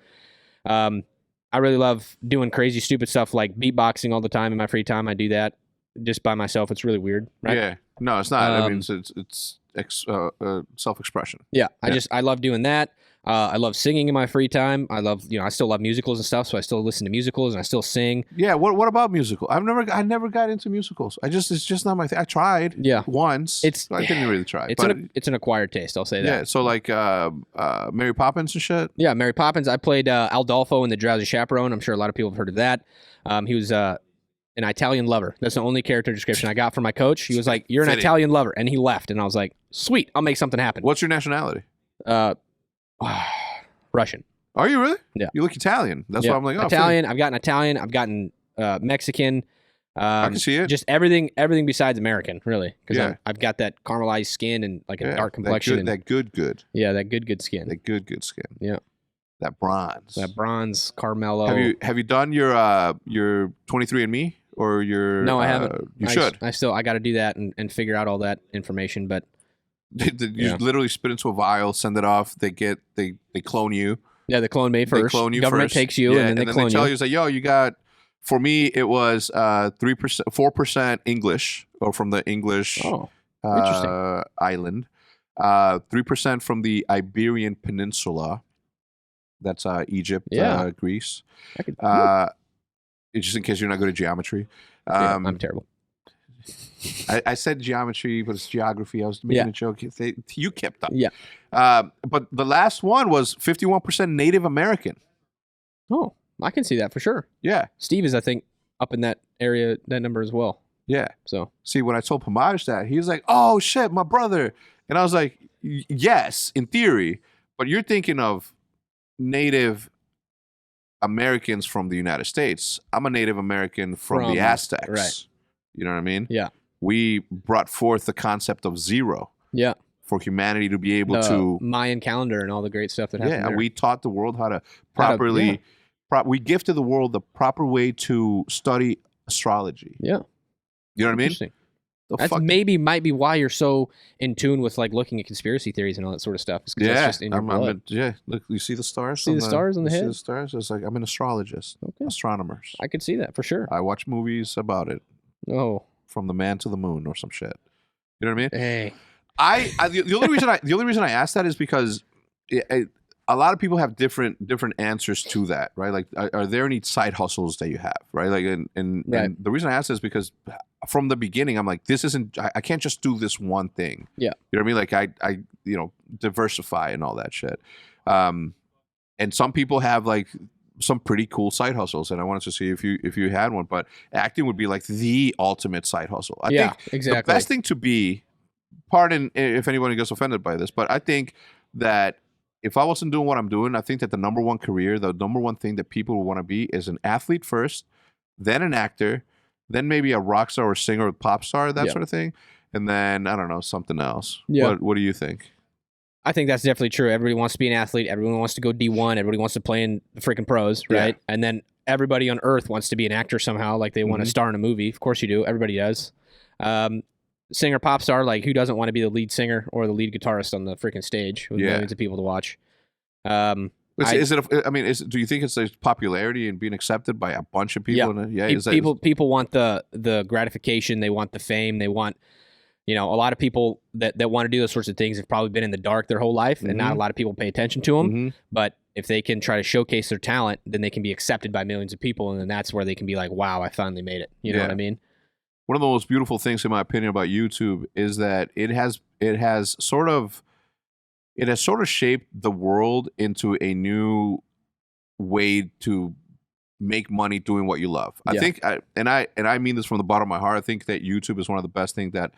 I really love doing crazy, stupid stuff like beatboxing all the time in my free time. I do that just by myself. It's really weird, right? Yeah. No, it's not. I mean, it's self-expression. Yeah. I love doing that. I love singing in my free time. I love, I still love musicals and stuff, so I still listen to musicals and I still sing. Yeah, what about musical? I never got into musicals. It's just not my thing. I tried once. I didn't really try. It's an acquired taste, I'll say that. Yeah, so like Mary Poppins and shit. Yeah, Mary Poppins. I played Aldolfo in The Drowsy Chaperone. I'm sure a lot of people have heard of that. He was an Italian lover. That's the only character description I got from my coach. He was like, "You're an Italian lover," and he left, and I was like, "Sweet, I'll make something happen." What's your nationality? Russian. Are you really? Yeah. You look Italian. That's why I'm like, Italian. I've gotten Italian. I've gotten Mexican. I can see it. Just everything besides American, really. Because I've got that caramelized skin and like a dark complexion. That good. Yeah, that good skin. That good skin. Yeah. That bronze. Carmelo. Have you done your 23andMe or your? No, I haven't. You should. I got to do that and figure out all that information, but. You literally spit into a vial, send it off. They clone you. Yeah, they clone me first. They clone you Government first. Takes you, and then they clone you. They tell you, say, yo, you got. For me, it was 3%, 4% English, or from the English island. 3% from the Iberian Peninsula. That's Egypt, Greece. Just in case you're not good at geography. I'm terrible. I said geometry, but it's geography. I was making a joke. You kept up. Yeah. But the last one was 51% Native American. Oh, I can see that for sure. Yeah. Steve is, I think, up in that area, that number as well. Yeah. So see, when I told Pamaj that, he was like, "Oh shit, my brother," and I was like, "Yes, in theory, but you're thinking of Native Americans from the United States. I'm a Native American from the Aztecs, right? You know what I mean? Yeah. We brought forth the concept of zero. Yeah. For humanity to be able to Mayan calendar and all the great stuff that happened. Yeah, we taught the world how to properly. We gifted the world the proper way to study astrology. Yeah. You know what I mean? Interesting. That's might be why you're so in tune with like looking at conspiracy theories and all that sort of stuff. It's that's just in your blood. Look, you see the stars? See the stars on the head? See the stars? It's like I'm an astrologist. Okay. Astronomers. I could see that for sure. I watch movies about it. Oh. From the man to the moon or some shit. You know what I mean? Hey. The only reason I asked that is because a lot of people have different answers to that, right? Like, are there any side hustles that you have, right? Like, and the reason I asked is because from the beginning, I'm like, this isn't. I can't just do this one thing. Yeah, you know what I mean? Like, I diversify and all that shit. And some people have like some pretty cool side hustles, and I wanted to see if you had one. But acting would be like the ultimate side hustle. I think exactly. The best thing to be. Pardon if anyone gets offended by this, but I think that if I wasn't doing what I'm doing, I think that the number one career, the number one thing that people would want to be is an athlete first, then an actor, then maybe a rock star or singer or pop star, that sort of thing. And then, I don't know, something else. Yeah. What do you think? I think that's definitely true. Everybody wants to be an athlete. Everyone wants to go D1. Everybody wants to play in the freaking pros, right? Yeah. And then everybody on earth wants to be an actor somehow, like they want to star in a movie. Of course you do. Everybody does. Singer, pop star, like who doesn't want to be the lead singer or the lead guitarist on the freaking stage with millions of people to watch? Do you think it's a popularity and being accepted by a bunch of people? People want the gratification. They want the fame. They want, a lot of people that want to do those sorts of things have probably been in the dark their whole life, and not a lot of people pay attention to them. But if they can try to showcase their talent, then they can be accepted by millions of people, and then that's where they can be like, wow, I finally made it. You know what I mean? One of the most beautiful things, in my opinion, about YouTube is that it has sort of shaped the world into a new way to make money doing what you love. I think, and I mean this from the bottom of my heart, I think that YouTube is one of the best things that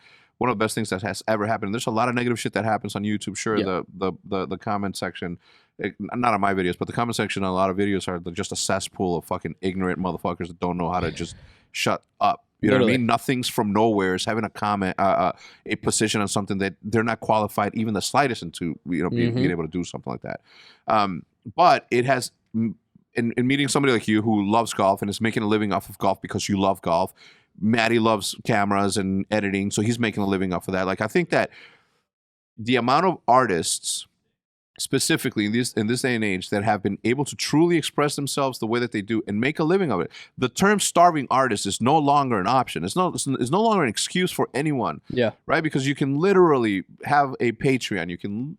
has ever happened. There's a lot of negative shit that happens on YouTube. Sure, the comment section, not on my videos, but the comment section on a lot of videos are just a cesspool of fucking ignorant motherfuckers that don't know how to just shut up. You know what I mean? Nothing's from nowhere. Is having a comment, a position on something that they're not qualified even the slightest into, being able to do something like that. But it has, in meeting somebody like you who loves golf and is making a living off of golf because you love golf. Maddie loves cameras and editing, so he's making a living off of that. Like, I think that the amount of artists, specifically in this day and age, that have been able to truly express themselves the way that they do and make a living of it. The term starving artist is no longer an option. It's no longer an excuse for anyone. Yeah. Right? Because you can literally have a Patreon.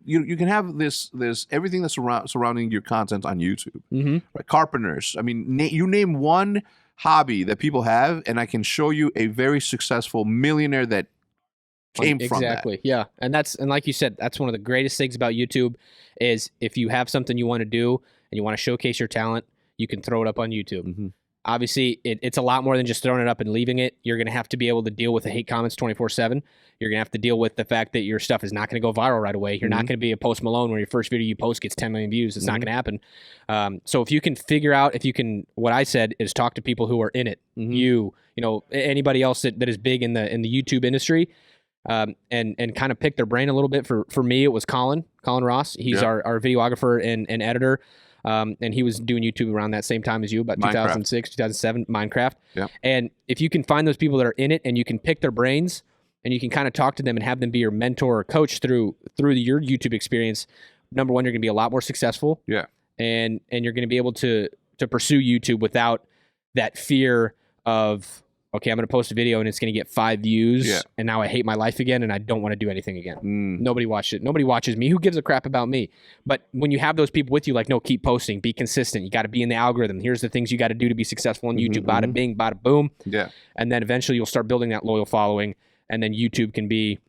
You can have this everything that's surrounding your content on YouTube. Right? Carpenters. I mean, you name one hobby that people have, and I can show you a very successful millionaire that came from that. Exactly. Yeah. And like you said, that's one of the greatest things about YouTube is if you have something you want to do and you want to showcase your talent, you can throw it up on YouTube. Obviously, it's a lot more than just throwing it up and leaving it. You're going to have to be able to deal with the hate comments 24/7. You're going to have to deal with the fact that your stuff is not going to go viral right away. You're not going to be a Post Malone where your first video you post gets 10 million views. It's not going to happen. So if you can figure out, what I said is talk to people who are in it. Anybody else that is big in the YouTube industry. And kind of pick their brain a little bit. For me, it was Colin Ross. He's our videographer and editor. And he was doing YouTube around that same time as you, about 2006, 2007, Minecraft. Yeah. And if you can find those people that are in it and you can pick their brains and you can kind of talk to them and have them be your mentor or coach through your YouTube experience, number one, you're going to be a lot more successful. Yeah. And you're going to be able to pursue YouTube without that fear of, okay, I'm going to post a video and it's going to get 5 views, and now I hate my life again and I don't want to do anything again. Nobody watched it. Nobody watches me. Who gives a crap about me? But when you have those people with you, like, no, keep posting, be consistent. You got to be in the algorithm. Here's the things you got to do to be successful on YouTube. Bada bing, bada boom. Yeah. And then eventually you'll start building that loyal following, and then YouTube can be,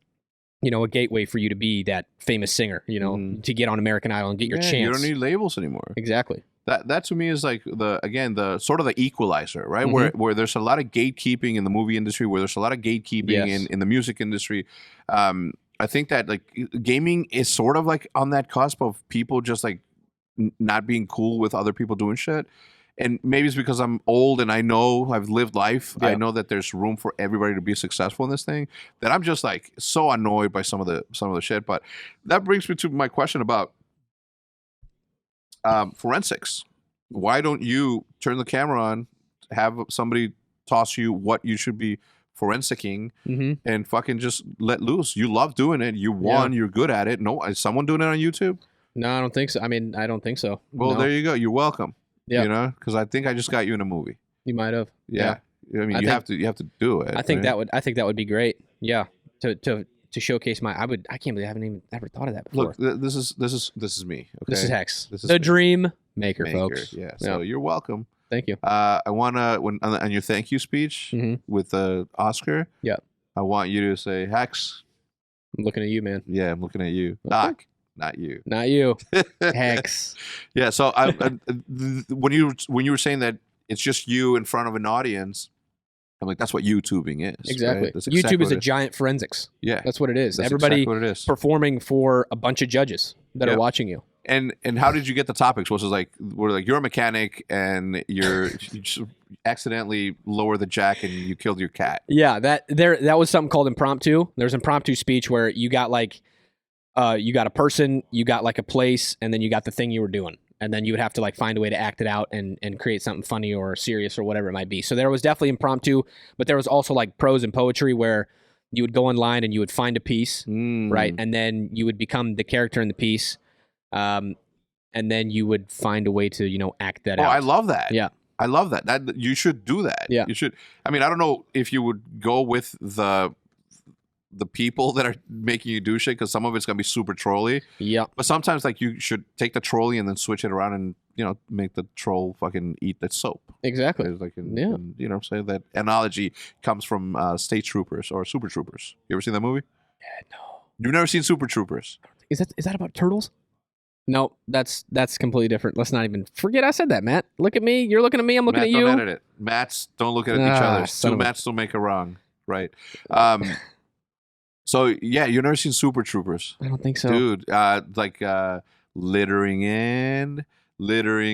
a gateway for you to be that famous singer, to get on American Idol and get your chance. You don't need labels anymore. Exactly. That to me is like the sort of the equalizer, right? Where there's a lot of gatekeeping in the movie industry, where there's a lot of gatekeeping in the music industry. I think that like gaming is sort of like on that cusp of people just like not being cool with other people doing shit. And maybe it's because I'm old and I know I've lived life. Yeah. I know that there's room for everybody to be successful in this thing. That I'm just like so annoyed by some of the shit. But that brings me to my question about forensics. Why don't you turn the camera on, have somebody toss you what you should be forensicing, and fucking just let loose? You love doing it. You won. You're good at it. No, is someone doing it on YouTube? No, I don't think so. I mean, I don't think so. Well, there you go. You're welcome. Yeah, because I think I just got you in a movie. You might have. Yeah. I mean, you have to do it. I think that would be great. Yeah, to showcase my. I can't believe I haven't even ever thought of that before. Look, this is me. Okay? This is Hex. This is the dream maker, folks. Yeah. So you're welcome. Thank you. I wanna on your thank you speech with the Oscar. Yeah. I want you to say, Hex. I'm looking at you, man. Yeah, I'm looking at you, Doc. Not you. Not you. Hex. Yeah. So when you were saying that it's just you in front of an audience, I'm like, that's what YouTubing is. Exactly. Right? YouTube is a giant forensics. Yeah. That's what it is. That's Everybody exactly what it is. Performing for a bunch of judges that are watching you. And how did you get the topics? Was it like, you're a mechanic and you just accidentally lower the jack and you killed your cat? Yeah, that was something called impromptu. There's impromptu speech where you got like You got a person, you got like a place, and then you got the thing you were doing. And then you would have to like find a way to act it out and create something funny or serious or whatever it might be. So there was definitely impromptu, but there was also like prose and poetry where you would go online and you would find a piece, right? And then you would become the character in the piece. And then you would find a way to, you know, act that out. Oh, I love that. Yeah. I love that. That you should do that. Yeah. You should. I mean, I don't know if you would go with the people that are making you do shit, because some of it's gonna be super trolly. Yeah. But sometimes like you should take the trolley and then switch it around and, you know, make the troll fucking eat the soap. Exactly. Like you know what I'm saying? That analogy comes from State Troopers or Super Troopers. You ever seen that movie? Yeah, no. You've never seen Super Troopers? Is that about turtles? No, that's completely different. Let's not even forget I said that, Matt. Look at me. You're looking at me. I'm looking Matt, at you. don't edit it. Matts don't look at each other. Two Matts don't make a wrong. Right. So yeah, you've never seen Super Troopers? I don't think so, dude. Like littering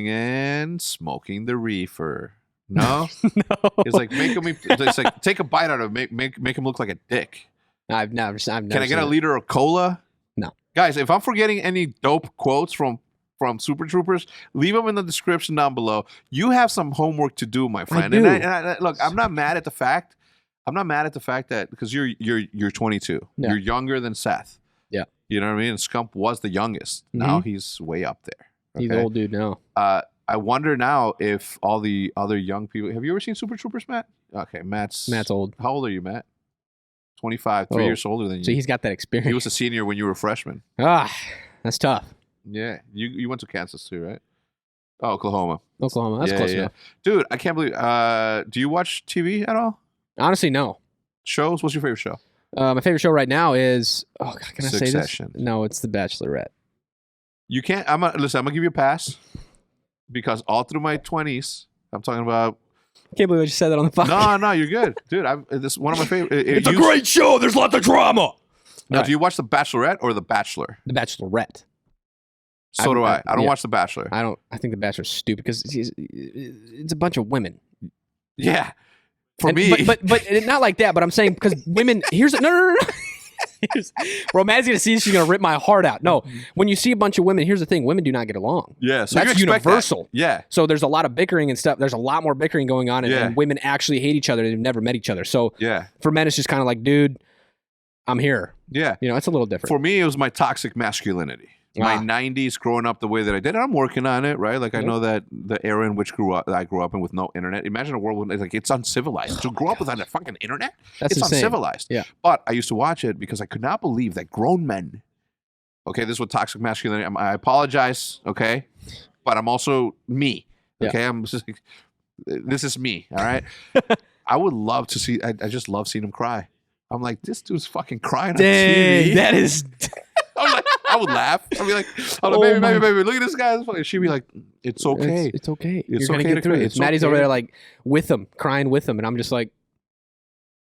and smoking the reefer. No, no. It's like it's like take a bite out of it, make him look like a dick. I've never. Can I get a liter of cola? No, guys. If I'm forgetting any dope quotes from Super Troopers, leave them in the description down below. You have some homework to do, my friend. I do. And I look, I'm not mad at the fact. I'm not mad at the fact that because you're 22, yeah. You're younger than Seth. Yeah, you know what I mean. And Scump was the youngest. Now he's way up there. Okay? He's an old dude now. I wonder now if all the other young people. Have you ever seen Super Troopers, Matt? Okay, Matt's old. How old are you, Matt? 25, 3 years older than you. So he's got that experience. He was a senior when you were a freshman. That's tough. Yeah, you went to Kansas too, right? Oh, Oklahoma. That's close enough. Dude, I can't believe. Do you watch TV at all? Honestly, no. Shows? What's your favorite show? My favorite show right now is. Oh God, can I say this? No, it's The Bachelorette. You can't. Listen. I'm gonna give you a pass because all through my 20s, I'm talking about. I can't believe I just said that on the podcast. No, you're good, dude. This is one of my favorite. It's a great show. There's lots of drama. Now, do you watch The Bachelorette or The Bachelor? The Bachelorette. So do I. I don't watch The Bachelor. I don't. I think The Bachelor's stupid because it's a bunch of women. Yeah. For me, but not like that. But I'm saying because women. Here's no. Bro, Matt's gonna see this. She's gonna rip my heart out. No, when you see a bunch of women, here's the thing: women do not get along. Yeah, so that's universal. That. Yeah. So there's a lot of bickering and stuff. There's a lot more bickering going on, and women actually hate each other. They've never met each other. So for men, it's just kind of like, dude, I'm here. Yeah, you know, it's a little different. For me, it was my toxic masculinity. My 90s growing up the way that I did, and I'm working on it, right? Like I know that the era in which I grew up in with no internet. Imagine a world when it's uncivilized. To grow up without a fucking internet, it's insane. Uncivilized. Yeah. But I used to watch it because I could not believe that grown men. Okay, this is what toxic masculinity. I apologize. Okay, but I'm also me. Okay, I'm just. This is me. All right. I would love to see. I just love seeing him cry. I'm like, this dude's fucking crying on TV. That is. I'm like, I would laugh. I'd be like, baby, look at this guy. She'd be like, it's okay. It's okay. You're gonna get through it. Maddie's over there like with him, crying with him, and I'm just like,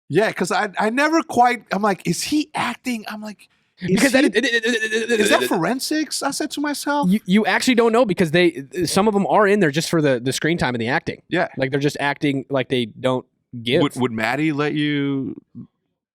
yeah, because I never quite. I'm like, is he acting? I'm like, is that forensics? I said to myself. You actually don't know because some of them are in there just for the screen time and the acting. Yeah, like they're just acting like they don't give. Would Maddie let you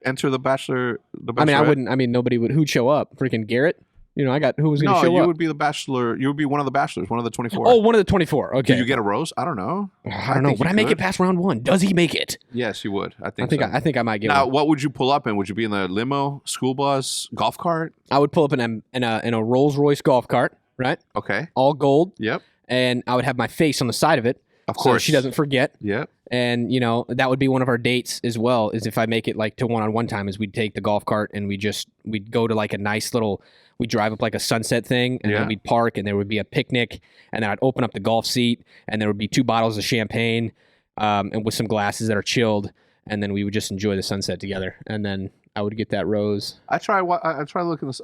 enter the Bachelor? I mean, I wouldn't. I mean, nobody would. Who'd show up? Freaking Garrett. You know, who was going to show up? No, you would be the Bachelor. You would be one of the Bachelors, one of the 24. Oh, one of the 24. Okay. Did you get a rose? I don't know. I don't know. Would I make it past round 1? Does he make it? Yes, you would. I think I might get. Now, what would you pull up in? Would you be in the limo, school bus, golf cart? I would pull up in a Rolls Royce golf cart, right? Okay. All gold. Yep. And I would have my face on the side of it. Of course. So she doesn't forget. Yep. And, you know, that would be one of our dates as well, is if I make it like to one-on-one time, is we'd take the golf cart and we'd go to like a nice little, we'd drive up like a sunset thing and then we'd park and there would be a picnic and then I'd open up the golf seat and there would be 2 bottles of champagne and with some glasses that are chilled and then we would just enjoy the sunset together. And then I would get that rose. I try looking this.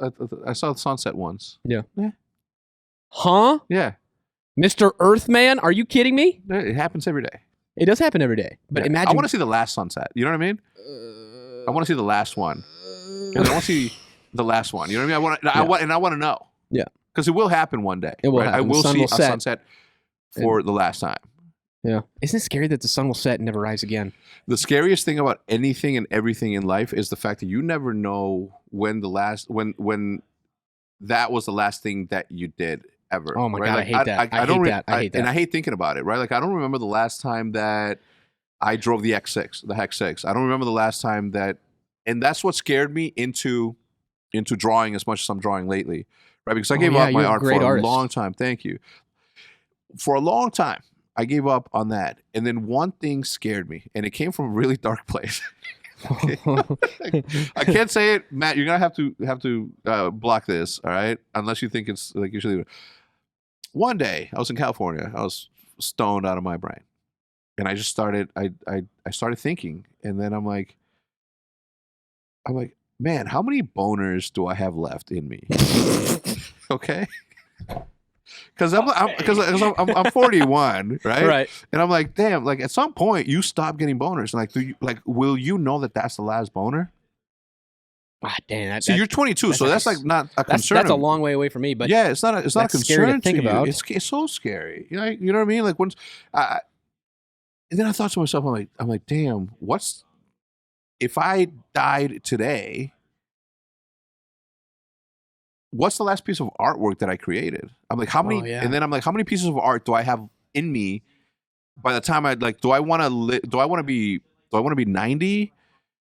I saw the sunset once. Yeah. Huh? Yeah. Mr. Earthman, are you kidding me? It happens every day. It does happen every day. But imagine. I want to see the last sunset. You know what I mean? I want to see the last one. And I want to see the last one. You know what I mean? I want to know. Yeah. Because it will happen one day. It will happen. I will see a sunset for the last time. Yeah. Isn't it scary that the sun will set and never rise again? The scariest thing about anything and everything in life is the fact that you never know when that was the last thing that you did ever. Oh my right? God, Like, I hate that. I hate that. And I hate thinking about it, right? Like, I don't remember the last time that I drove the X6, the HECZ. I don't remember the last time that, and that's what scared me into drawing as much as I'm drawing lately, right? Because I gave up my art for a long time. Thank you. For a long time, I gave up on that. And then one thing scared me, and it came from a really dark place. I can't say it, Matt. You're gonna have to block this, all right? Unless you think it's like you should. One day, I was in California. I was stoned out of my brain, and I just started. I started thinking, and then I'm like, man, how many boners do I have left in me? Okay. Because I'm 41, right? Right. And I'm like, damn, like at some point you stop getting boners. And like, will you know that that's the last boner? Ah, damn. So you're 22, so that's like not a concern. That's a long way away from me, but yeah, it's not a concern scary to think about. It's so scary. You know what I mean? Like and then I thought to myself, I'm like, damn, if I died today? What's the last piece of artwork that I created? I'm like, how many? And then I'm like, how many pieces of art do I have in me by the time do I want to be 90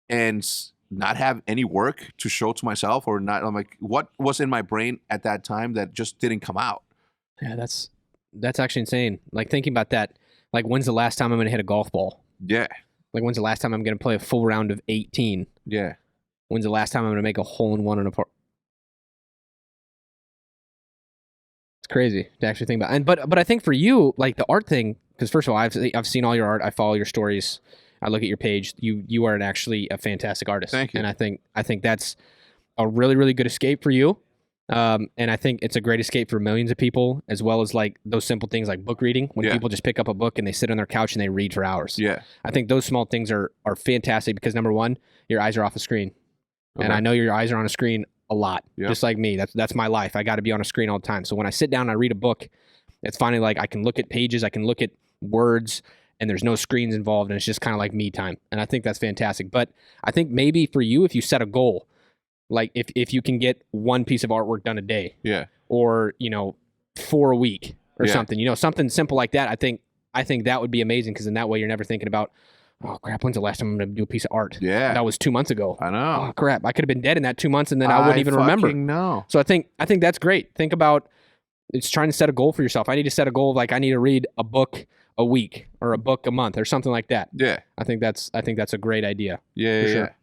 and not have any work to show to myself or not? I'm like, what was in my brain at that time that just didn't come out? Yeah, that's actually insane. Like thinking about that, like when's the last time I'm going to hit a golf ball? Yeah. Like when's the last time I'm going to play a full round of 18? Yeah. When's the last time I'm going to make a hole in one in a park? It's crazy to actually think about. And but I think for you, like the art thing, because first of all, I've seen all your art. I follow your stories. I look at your page. You are actually a fantastic artist. Thank you. And I think that's a really, really good escape for you. And I think it's a great escape for millions of people, as well as like those simple things like book reading, when people just pick up a book and they sit on their couch and they read for hours. Yeah. I think those small things are fantastic because number one, your eyes are off the screen. Okay. And I know your eyes are on a screen a lot, just like me. That's my life. I got to be on a screen all the time. So when I sit down and I read a book, it's finally like I can look at pages, I can look at words, and there's no screens involved, and it's just kind of like me time. And I think that's fantastic. But I think maybe for you, if you set a goal, like if you can get one piece of artwork done a day, or 4 a week or something, something simple like that, I think that would be amazing, because in that way you're never thinking about, oh crap, when's the last time I'm going to do a piece of art? Yeah. That was 2 months ago. I know. Oh crap, I could have been dead in that 2 months and then I wouldn't even remember. No. So I think that's great. Think about, it's trying to set a goal for yourself. I need to set a goal of like, I need to read a book a week or a book a month or something like that. Yeah. I think that's a great idea. Yeah. For sure.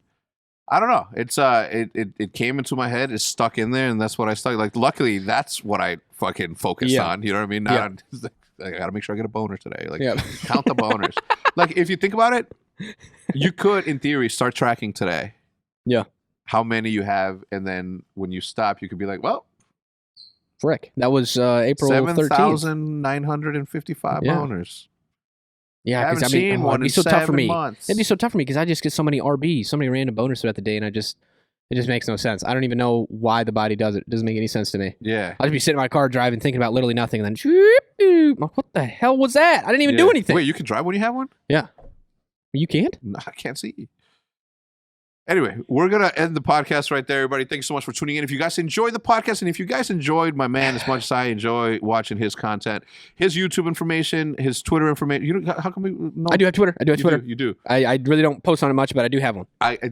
I don't know. It's it came into my head. It's stuck in there, and that's what I stuck. Like, luckily, that's what I fucking focused on. You know what I mean? Not I gotta make sure I get a boner today. Like, count the boners. Like, if you think about it, you could, in theory, start tracking today. Yeah. How many you have, and then when you stop, you could be like, well, frick, that was April 7,955 boners. Yeah, because it'd be so tough for me. It'd be so tough for me because I just get so many RBs, so many random boners throughout the day, and it just makes no sense. I don't even know why the body does it. It doesn't make any sense to me. Yeah. I'll just be sitting in my car driving, thinking about literally nothing, and then I'm like, what the hell was that? I didn't even do anything. Wait, you can drive when you have one? Yeah. You can't? No, I can't see. Anyway, we're going to end the podcast right there, everybody. Thanks so much for tuning in. If you guys enjoyed the podcast, and if you guys enjoyed my man as much as I enjoy watching his content, his YouTube information, his Twitter information, how can we know? I do have Twitter. You do. I really don't post on it much, but I do have one.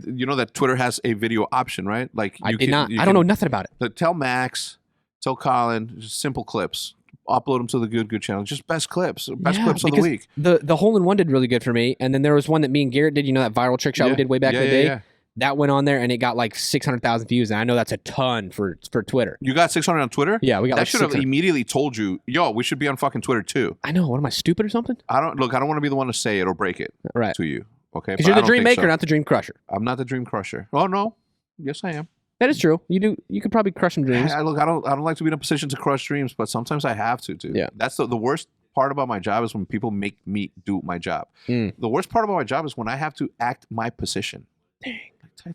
You know that Twitter has a video option, right? Like I did not. I don't know nothing about it. Tell Max, tell Colin, just simple clips. Upload them to the Good channel. Just best clips of the week. The hole in one did really good for me, and then there was one that me and Garrett did. You know that viral trick shot we did way back in the day. Yeah. That went on there and it got like 600,000 views, and I know that's a ton for Twitter. You got 600 on Twitter? Yeah, we got. That should have immediately told you, yo, we should be on fucking Twitter too. I know. What am I, stupid or something? I don't want to be the one to say it or break it to you. Okay, because you're the dream maker, not the dream crusher. I'm not the dream crusher. Oh no, yes I am. That is true. You do. You could probably crush some dreams. I don't like to be in a position to crush dreams, but sometimes I have to. Yeah. That's the worst part about my job is when people make me do my job. The worst part about my job is when I have to act my position. Dang.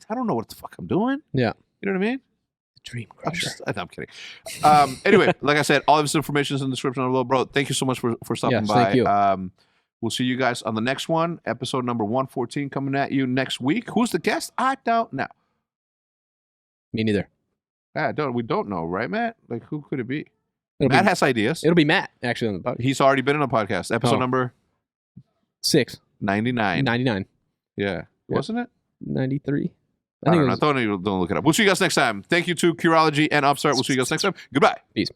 I don't know what the fuck I'm doing. Yeah. You know what I mean? The dream crusher. I'm kidding. Anyway, like I said, all of this information is in the description below, bro. Thank you so much for stopping by. Thank you. We'll see you guys on the next one, episode number 114 coming at you next week. Who's the guest? I don't know. Me neither. We don't know, right, Matt? Like, who could it be? It'll Matt be, has ideas. It'll be Matt, actually, on the podcast. He's already been in a podcast. Episode number 99. 99. Yeah. Wasn't it? 93. I don't know. Don't look it up. We'll see you guys next time. Thank you to Curology and Upstart. We'll see you guys next time. Goodbye. Peace.